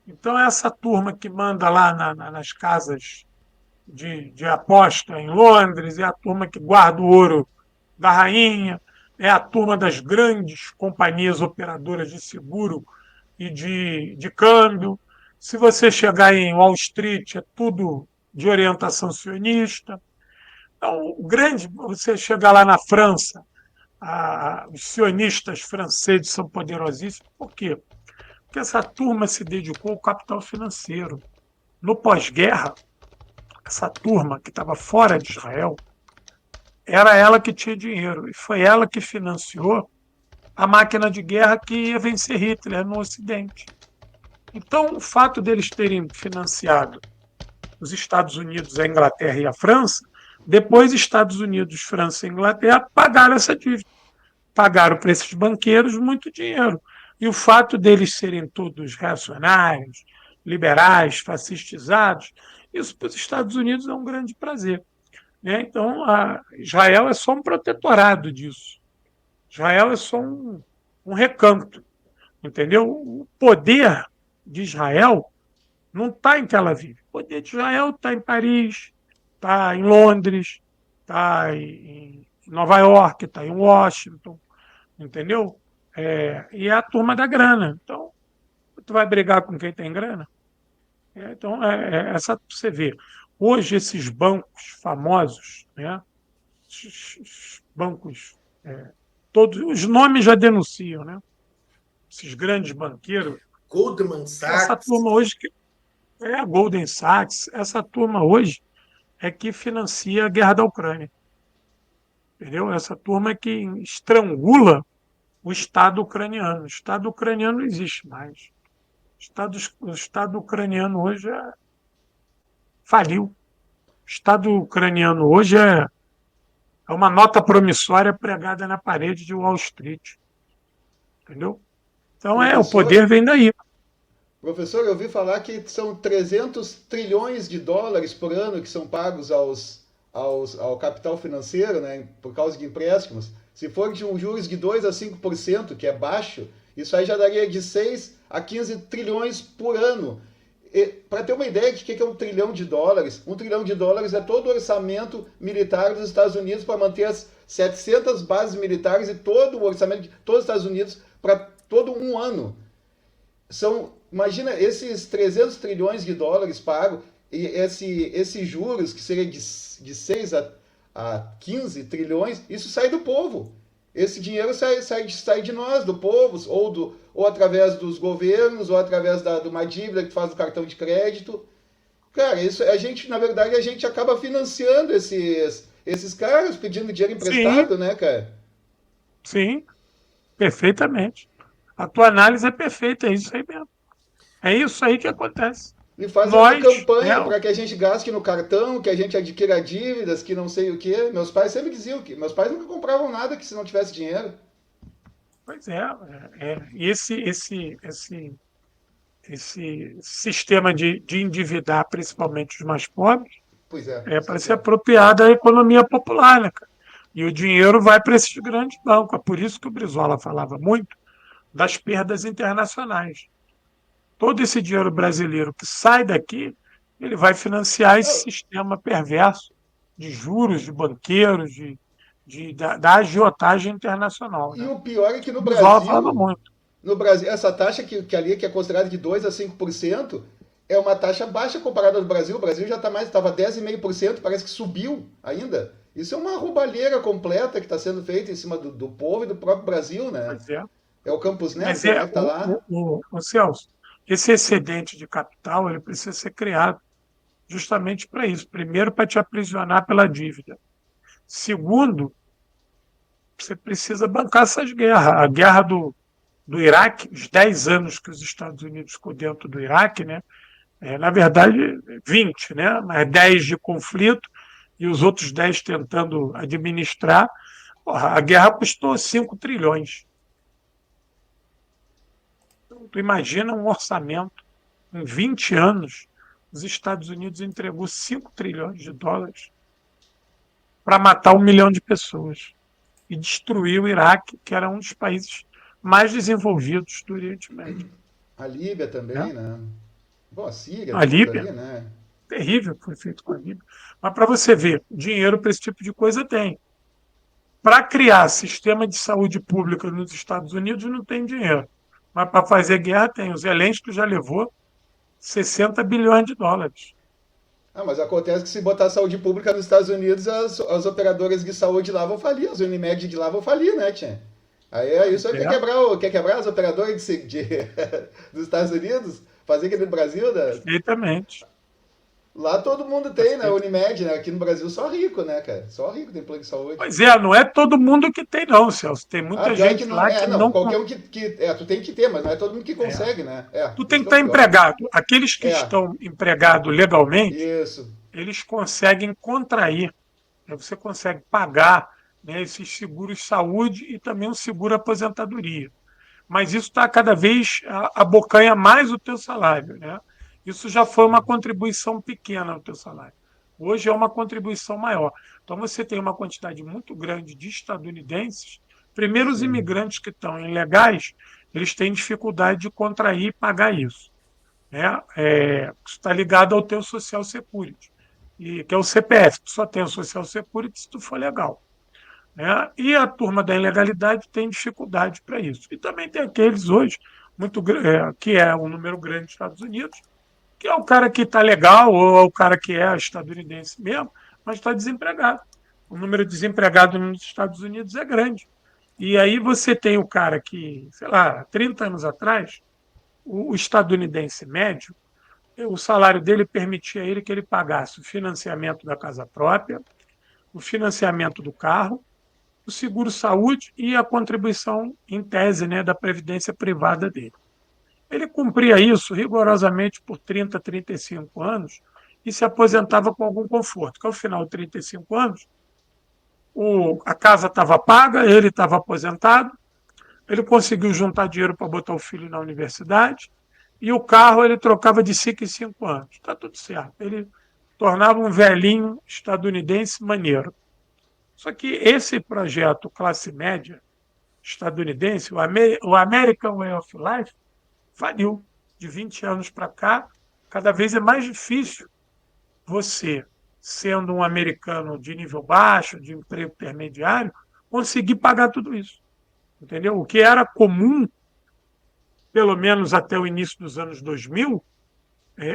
Então, essa turma que manda lá nas casas de aposta em Londres, é a turma que guarda o ouro da rainha, é a turma das grandes companhias operadoras de seguro e de câmbio. Se você chegar em Wall Street, é tudo de orientação sionista. Então, você chegar lá na França, os sionistas franceses são poderosíssimos. Por quê? Porque essa turma se dedicou ao capital financeiro. No pós-guerra, essa turma que estava fora de Israel, era ela que tinha dinheiro. E foi ela que financiou a máquina de guerra que ia vencer Hitler no Ocidente. Então, o fato deles terem financiado os Estados Unidos, a Inglaterra e a França Depois, Estados Unidos, França e Inglaterra pagaram essa dívida. Pagaram para esses banqueiros muito dinheiro. E o fato deles serem todos reacionários, liberais, fascistizados, isso para os Estados Unidos é um grande prazer. Né? Então, Israel é só um protetorado disso. Israel é só um recanto. Entendeu? O poder de Israel não está em Tel Aviv. O poder de Israel está em Paris, está em Londres, está em Nova York, está em Washington, entendeu? E é a turma da grana. Então, tu vai brigar com quem tem grana? Então, essa você vê. Hoje, esses bancos famosos, né? Os bancos, todos os nomes já denunciam, né? Esses grandes banqueiros. Goldman Essa Sachs. turma hoje, a Goldman Sachs, essa turma hoje é que financia a guerra da Ucrânia. Entendeu? Essa turma é que estrangula o Estado ucraniano. O Estado ucraniano não existe mais. O Estado ucraniano hoje faliu. O Estado ucraniano hoje é uma nota promissória pregada na parede de Wall Street. Entendeu? Então, o poder vem daí. Professor, eu ouvi falar que são 300 trilhões de dólares por ano que são pagos ao capital financeiro, né, por causa de empréstimos. Se for de um juros de 2 a 5%, que é baixo, isso aí já daria de 6 a 15 trilhões por ano. Para ter uma ideia de que é $1 trilhão, $1 trilhão é todo o orçamento militar dos Estados Unidos para manter as 700 bases militares e todo o orçamento de todos os Estados Unidos para todo um ano. Imagina esses 300 trilhões de dólares pagos e esses juros, que seria de 6 a 15 trilhões, isso sai do povo. Esse dinheiro sai de nós, do povo, ou através dos governos, ou através de uma dívida que faz do cartão de crédito. Cara, isso na verdade, a gente acaba financiando esses caras, pedindo dinheiro emprestado, né, cara? Sim, perfeitamente. A tua análise é perfeita, é isso aí mesmo. É isso aí que acontece. E fazem uma campanha para que a gente gaste no cartão, que a gente adquira dívidas, que não sei o quê. Meus pais sempre diziam que meus pais nunca compravam nada que se não tivesse dinheiro. Pois e esse sistema de endividar, principalmente os mais pobres, Pois é. para se apropriar da economia popular, né, cara? E o dinheiro vai para esses grandes bancos. É por isso que o Brizola falava muito das perdas internacionais. Todo esse dinheiro brasileiro que sai daqui, ele vai financiar esse sistema perverso de juros, de banqueiros, da agiotagem internacional. E né? o pior é que O Brizola falava muito. No Brasil, essa taxa que ali que é considerada de 2 a 5%, é uma taxa baixa comparada ao Brasil. O Brasil já estava 10,5%, parece que subiu ainda. Isso é uma roubalheira completa que está sendo feita em cima do povo e do próprio Brasil, né? Pois é. É o Campos Neto, Mas né, que está lá. o Celso, esse excedente de capital ele precisa ser criado justamente para isso. Primeiro, para te aprisionar pela dívida. Segundo, você precisa bancar essas guerras. A guerra do Iraque, os 10 anos que os Estados Unidos ficou dentro do Iraque, né? Na verdade, 20, né? Mas 10 de conflito e os outros 10 tentando administrar. Porra, a guerra custou 5 trilhões. Então, tu imagina um orçamento, em 20 anos, os Estados Unidos entregou 5 trilhões de dólares para matar 1 milhão de pessoas e destruir o Iraque, que era um dos países mais desenvolvidos do Oriente Médio. A Líbia também, né? Bom, a Síria, A Líbia, ali, né? terrível que foi feito com a Líbia. Mas para você ver, dinheiro para esse tipo de coisa tem. Para criar sistema de saúde pública nos Estados Unidos não tem dinheiro. Mas para fazer guerra tem. O Zelensky já levou 60 bilhões de dólares. Mas acontece que se botar saúde pública nos Estados Unidos, as operadoras de saúde lá vão falir, as Unimed de lá vão falir, né, tia? Aí isso aí quer quebrar as operadoras dos Estados Unidos? Fazer aqui no Brasil, né? Perfeitamente. Lá todo mundo tem, né? Unimed, né? Aqui no Brasil só rico, né, cara? Só rico tem plano de saúde. Pois não é todo mundo que tem, não, Celso. Tem muita gente lá que não... Qualquer um tu tem que ter, mas não é todo mundo que consegue, né? Tu tem que estar empregado. Aqueles que estão empregados legalmente, isso. eles conseguem contrair Aí você consegue pagar, né, esses seguros saúde e também um seguro aposentadoria. Mas isso está cada vez abocanha mais o teu salário, né? Isso já foi uma contribuição pequena ao teu salário. Hoje é uma contribuição maior. Então você tem uma quantidade muito grande de estadunidenses. Primeiro, os Sim. imigrantes que estão ilegais, eles têm dificuldade de contrair e pagar isso, né? Isso está ligado ao teu Social Security, que é o CPF. Tu só tem o Social Security se tu for legal, né? E a turma da ilegalidade tem dificuldade para isso. E também tem aqueles hoje, que é um número grande dos Estados Unidos, que é o cara que está legal, ou é o cara que é estadunidense mesmo, mas está desempregado. O número de desempregados nos Estados Unidos é grande. E aí você tem o cara que, sei lá, 30 anos atrás, o estadunidense médio, o salário dele permitia a ele que ele pagasse o financiamento da casa própria, o financiamento do carro, o seguro-saúde e a contribuição em tese, né, da previdência privada dele. Ele cumpria isso rigorosamente por 30, 35 anos e se aposentava com algum conforto, que ao final de 35 anos, a casa estava paga, ele estava aposentado, ele conseguiu juntar dinheiro para botar o filho na universidade e o carro ele trocava de 5 em 5 anos. Está tudo certo. Ele tornava um velhinho estadunidense maneiro. Só que esse projeto classe média estadunidense, o American Way of Life, faliu. De 20 anos para cá, cada vez é mais difícil você, sendo um americano de nível baixo, de emprego intermediário, conseguir pagar tudo isso. Entendeu? O que era comum, pelo menos até o início dos anos 2000,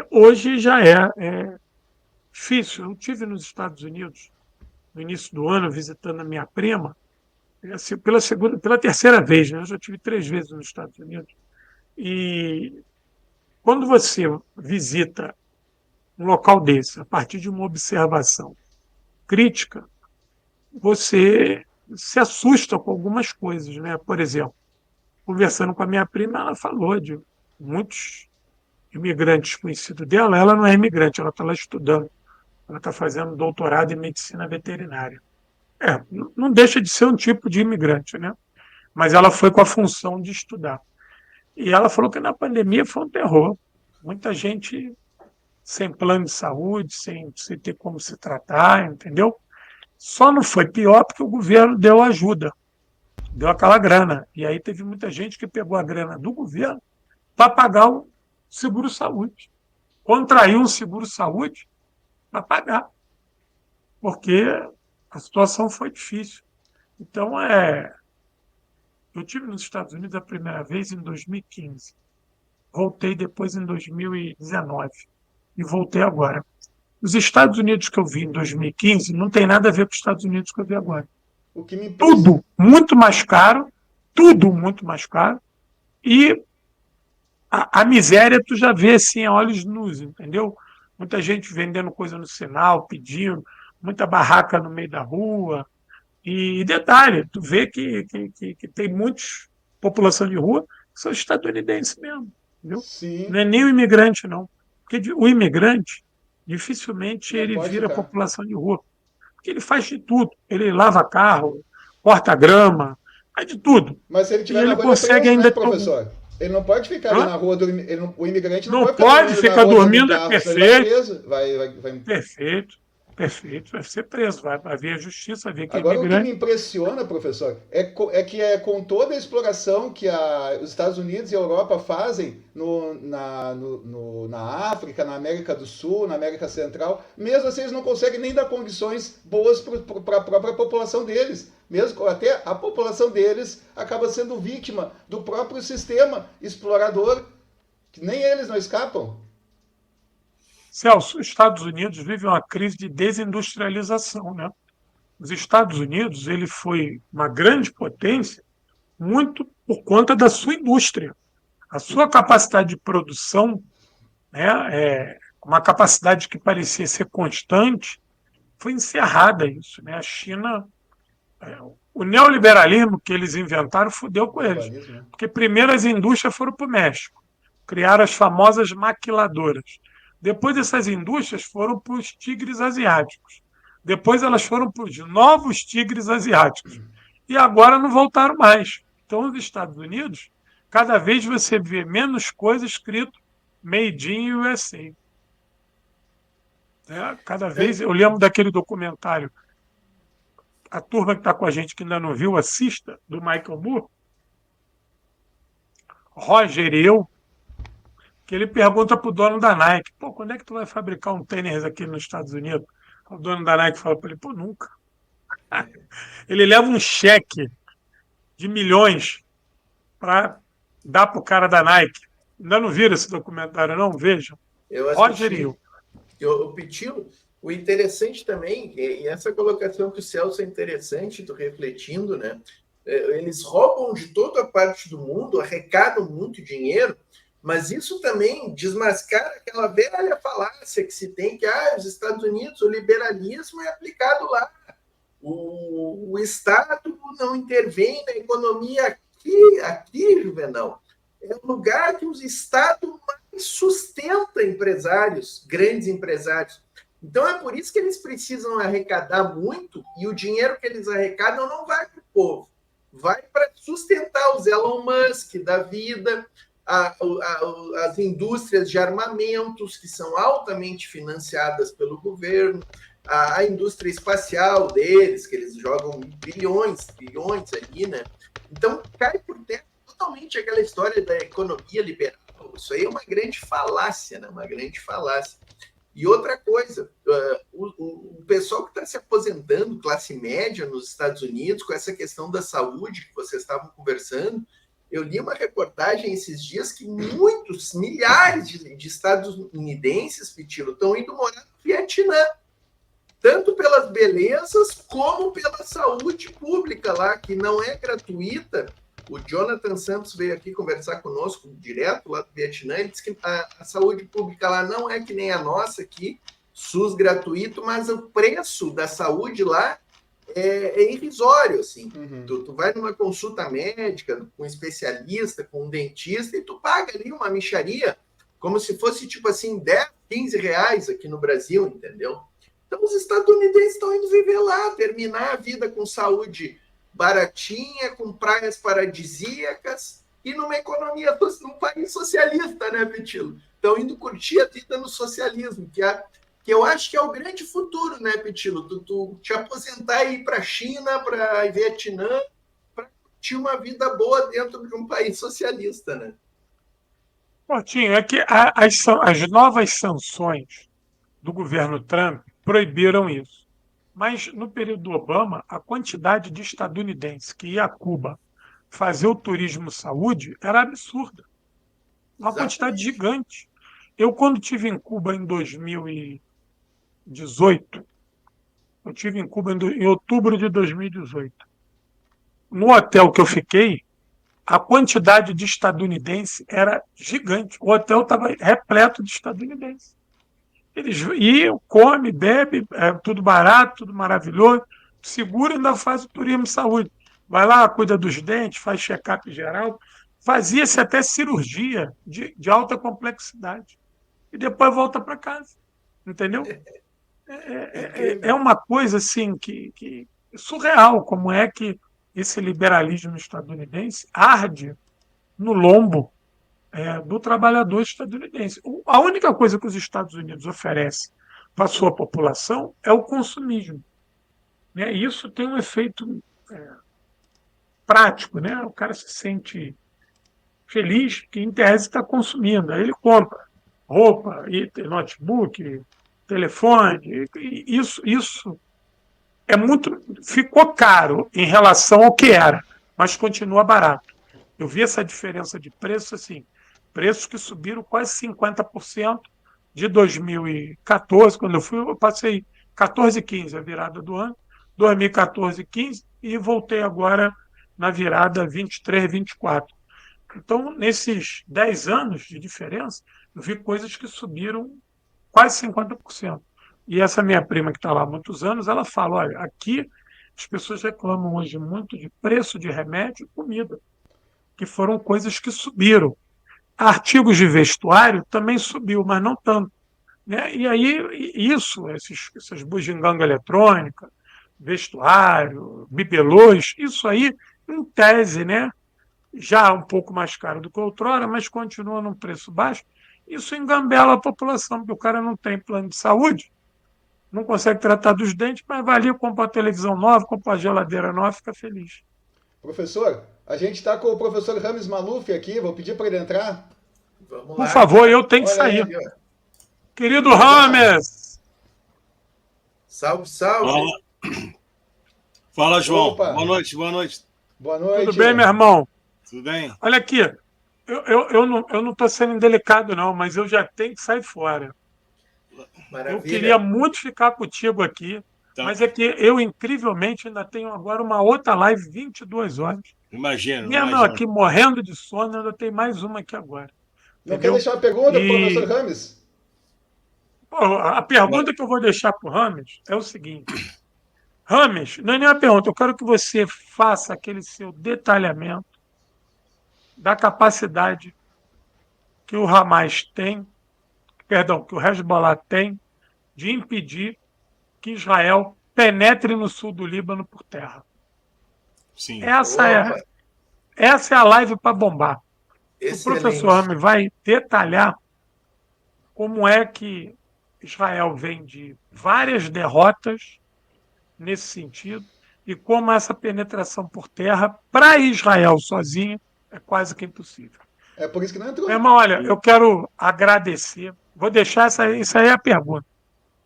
hoje já é difícil. Eu estive nos Estados Unidos no início do ano visitando a minha prima, pela terceira vez, né? Eu já tive 3 vezes nos Estados Unidos. E quando você visita um local desse, a partir de uma observação crítica, você se assusta com algumas coisas, né? Por exemplo, conversando com a minha prima, ela falou de muitos imigrantes conhecidos dela. Ela não é imigrante, ela está lá estudando. Ela está fazendo doutorado em medicina veterinária. Não deixa de ser um tipo de imigrante, né? Mas ela foi com a função de estudar. E ela falou que na pandemia foi um terror. Muita gente sem plano de saúde, sem ter como se tratar, entendeu? Só não foi pior porque o governo deu ajuda, deu aquela grana. E aí teve muita gente que pegou a grana do governo para pagar o seguro-saúde. Contraiu um seguro-saúde para pagar, porque a situação foi difícil. Então, eu estive nos Estados Unidos a primeira vez em 2015. Voltei depois em 2019 e voltei agora. Os Estados Unidos que eu vi em 2015 não tem nada a ver com os Estados Unidos que eu vi agora. O que me Tudo muito mais caro, tudo muito mais caro, e a miséria tu já vê assim a olhos nus, entendeu? Muita gente vendendo coisa no sinal, pedindo, muita barraca no meio da rua. E detalhe, tu vê que tem muitos população de rua que são estadunidenses mesmo, entendeu? Sim, Não é nem o imigrante, não. Porque o imigrante, dificilmente não ele pode vira ficar. população de rua. Porque ele faz de tudo. Ele lava carro, corta grama, faz de tudo. Mas se ele E estiver na ele rua, ele é consegue preso, né, ainda ter algum. professor? Ele não pode ficar ali Hã? na rua dormindo. O imigrante não Não pode ficar pode dormindo na ficar rua dentro do dormindo, é carro, senão ele vai perfeito, preso. Vai. perfeito, perfeito. Vai ser preso, vai ver a justiça, vai ver que é Agora, o que me imigrante. impressiona, professor, é que com toda a exploração que os Estados Unidos e a Europa fazem na África, na América do Sul, na América Central, mesmo assim eles não conseguem nem dar condições boas para a própria população deles. Mesmo até a população deles acaba sendo vítima do próprio sistema explorador, que nem eles não escapam. Celso, os Estados Unidos vivem uma crise de desindustrialização, né? Os Estados Unidos ele foi uma grande potência muito por conta da sua indústria. A sua capacidade de produção, né, uma capacidade que parecia ser constante, foi encerrada isso, né? A China, o neoliberalismo que eles inventaram fudeu com eles. Globalismo, né? Porque primeiro as indústrias foram para o México, criaram as famosas maquiladoras. Depois essas indústrias foram para os tigres asiáticos. Depois elas foram para os novos tigres asiáticos. E agora não voltaram mais. Então, nos Estados Unidos, cada vez você vê menos coisa escrito Made in USA. Cada vez, eu lembro daquele documentário, a turma que está com a gente que ainda não viu, assista, do Michael Moore, Roger e eu, que ele pergunta para o dono da Nike, pô, quando é que tu vai fabricar um tênis aqui nos Estados Unidos? O dono da Nike fala para ele, pô, nunca. Ele leva um cheque de milhões para dar para o cara da Nike. Ainda não viram esse documentário, não? Vejam. Eu Roger e assisti. O Pitinho, o interessante também, e essa colocação que o Celso é interessante, estou refletindo, né? Eles roubam de toda a parte do mundo, arrecadam muito dinheiro, mas isso também desmascara aquela velha falácia que se tem que os Estados Unidos, o liberalismo é aplicado lá. O Estado não intervém na economia aqui, Juvenal. É o lugar que os Estados mais sustenta empresários, grandes empresários. Então é por isso que eles precisam arrecadar muito e o dinheiro que eles arrecadam não vai para o povo, vai para sustentar os Elon Musk da vida, as indústrias de armamentos que são altamente financiadas pelo governo, a indústria espacial deles, que eles jogam bilhões ali, né? Então cai por terra totalmente aquela história da economia liberal. Isso aí é uma grande falácia, né? Uma grande falácia. E outra coisa, o pessoal que está se aposentando, classe média nos Estados Unidos, com essa questão da saúde que vocês estavam conversando, eu li uma reportagem esses dias que milhares de estadunidenses, Pitilo, estão indo morar no Vietnã, tanto pelas belezas como pela saúde pública lá, que não é gratuita. O Jonathan Santos veio aqui conversar conosco direto lá do Vietnã. Ele disse que a saúde pública lá não é que nem a nossa aqui, SUS gratuito, mas o preço da saúde lá é irrisório, assim. Uhum. Tu vai numa consulta médica com um especialista, com um dentista, e tu paga ali uma mixaria, como se fosse, tipo assim, 10, 15 reais aqui no Brasil, entendeu? Então os estadunidenses estão indo viver lá, terminar a vida com saúde baratinha, com praias paradisíacas e numa economia, num país socialista, né, Petilo? Estão indo curtir a vida no socialismo, que eu acho que é o grande futuro, né, Petilo? Tu te aposentar e ir para a China, para Vietnã, para curtir uma vida boa dentro de um país socialista, né? Tinho, é que as novas sanções do governo Trump proibiram isso. Mas no período do Obama, a quantidade de estadunidenses que ia a Cuba fazer o turismo saúde era absurda. Uma quantidade gigante. Eu, quando estive em Cuba em 2018, eu estive em Cuba em outubro de 2018. No hotel que eu fiquei, a quantidade de estadunidense era gigante. O hotel estava repleto de estadunidenses. Eles iam, come, bebe, tudo barato, tudo maravilhoso, seguro, ainda faz o turismo de saúde. Vai lá, cuida dos dentes, faz check-up geral. Fazia-se até cirurgia de alta complexidade. E depois volta para casa. Entendeu? É uma coisa assim que surreal, como é que esse liberalismo estadunidense arde no lombo do trabalhador estadunidense. A única coisa que os Estados Unidos oferecem para a sua população é o consumismo. Né? E isso tem um efeito prático. Né? O cara se sente feliz que, em tese, está consumindo. Aí ele compra roupa, notebook, telefone. Isso ficou caro em relação ao que era, mas continua barato. Eu vi essa diferença de preço assim. Preços que subiram quase 50% de 2014, quando eu fui, eu passei 14 e 15, a virada do ano, 2014 e 15, e voltei agora na virada 23, 24. Então, nesses 10 anos de diferença, eu vi coisas que subiram quase 50%. E essa minha prima, que está lá há muitos anos, ela fala, olha, aqui as pessoas reclamam hoje muito de preço de remédio e comida, que foram coisas que subiram. Artigos de vestuário também subiu, mas não tanto. né? E aí, essas bugiganga eletrônica, vestuário, bibelôs, isso aí, em tese, né? Já um pouco mais caro do que outrora, mas continua num preço baixo. Isso engambela a população, porque o cara não tem plano de saúde, não consegue tratar dos dentes, mas vai ali, compra uma televisão nova, compra uma geladeira nova, fica feliz. Professor, a gente está com o professor Rames Maluf aqui, vou pedir para ele entrar. Vamos Por lá, favor, cara. eu tenho que Olha aí. sair. Aí, ó. Querido Já. Rames! Salve, salve. Fala, fala, João. Opa. Boa noite, boa noite. Boa noite. Tudo bem, meu irmão? Tudo bem? Olha aqui, eu não estou sendo indelicado, não, mas eu já tenho que sair fora. Eu queria Maravilha. muito ficar contigo aqui, Tá. mas é que eu, incrivelmente, ainda tenho agora uma outra live 22 horas. Imagino, Mesmo eu imagino. aqui morrendo de sono, ainda tem mais uma aqui agora. Não Entendeu? quer deixar uma pergunta para o E- professor Rames? Pô, a pergunta que eu vou deixar para o Rames é o seguinte. Rames, não é nenhuma pergunta, eu quero que você faça aquele seu detalhamento da capacidade que o Hamas tem, perdão, que o Hezbollah tem de impedir que Israel penetre no sul do Líbano por terra. Sim. Opa, Essa é a live para bombar. O professor excelente. Rames vai detalhar como é que Israel vem de várias derrotas nesse sentido e como essa penetração por terra para Israel sozinha é quase que impossível. É por isso que não entrou. Meu irmão, olha, eu quero agradecer. Vou deixar isso aí é a pergunta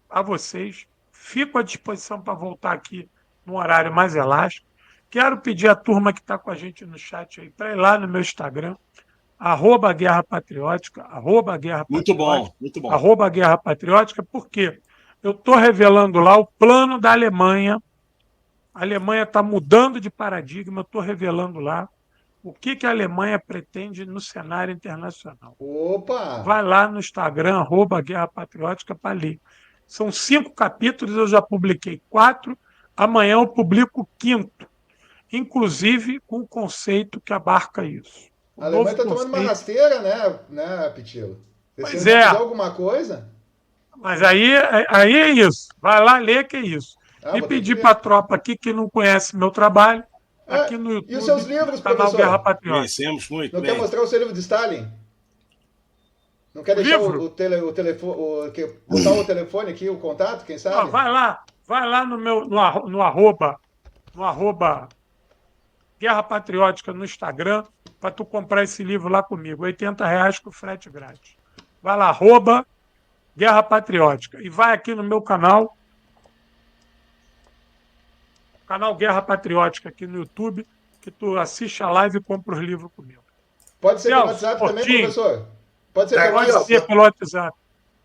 a vocês. Fico à disposição para voltar aqui num horário mais elástico. Quero pedir à turma que está com a gente no chat aí para ir lá no meu Instagram, @Guerra Patriótica, @Guerra Muito Patriótica, bom, muito bom. @Guerra Patriótica, porque eu estou revelando lá o plano da Alemanha. A Alemanha está mudando de paradigma, eu estou revelando lá o que a Alemanha pretende no cenário internacional. Opa! Vai lá no Instagram, @Guerra Patriótica, para ler. São 5 capítulos, eu já publiquei 4. Amanhã eu publico o 5º, inclusive com o conceito que abarca isso. O A Alemanha novo está tomando uma conceito. rasteira, né, Pitilo? Se Pois eles não é. fizer alguma coisa. Mas aí é isso. Vai lá ler que é isso. Ah, E vou ter que pedir ver. para a tropa aqui que não conhece meu trabalho, Ah, aqui no e os seus YouTube, livros, no canal professor? Guerra Patriótica. Conhecemos muito Não bem. quer mostrar o seu livro de Stalin? Não quer O deixar livro? o telefone, botar o telefone aqui, o contato, quem Ó, sabe? vai lá no arroba Guerra Patriótica no Instagram para tu comprar esse livro lá comigo. R$ 80 com frete grátis. Vai lá, Guerra Patriótica. E vai aqui no meu canal Guerra Patriótica aqui no YouTube, que tu assiste a live e compra os livros comigo. Pode ser pelo Celso, WhatsApp também, Portinho, professor? Pode ser Tá pelo aqui, pode ó. WhatsApp? ser pelo WhatsApp.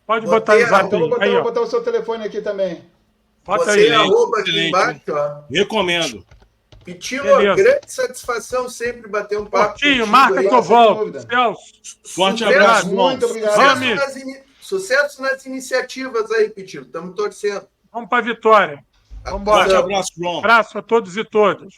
Pode botar Botei no zap Então aí. Aí, vou ó. botar o seu telefone aqui também. Bota Botei aí. arroba aqui excelente, embaixo, ó. Recomendo. Pitilo, Beleza. grande satisfação sempre bater um papo Portinho, contigo marca aí. que eu sem volto. dúvida. Celso, Forte Sucesso, abraço, João. Muito obrigado. Rames. Sucesso nas iniciativas aí, Pitilo. Estamos torcendo. vamos para a vitória. Vamos embora. Forte abraço, João. Abraço a todos e todas.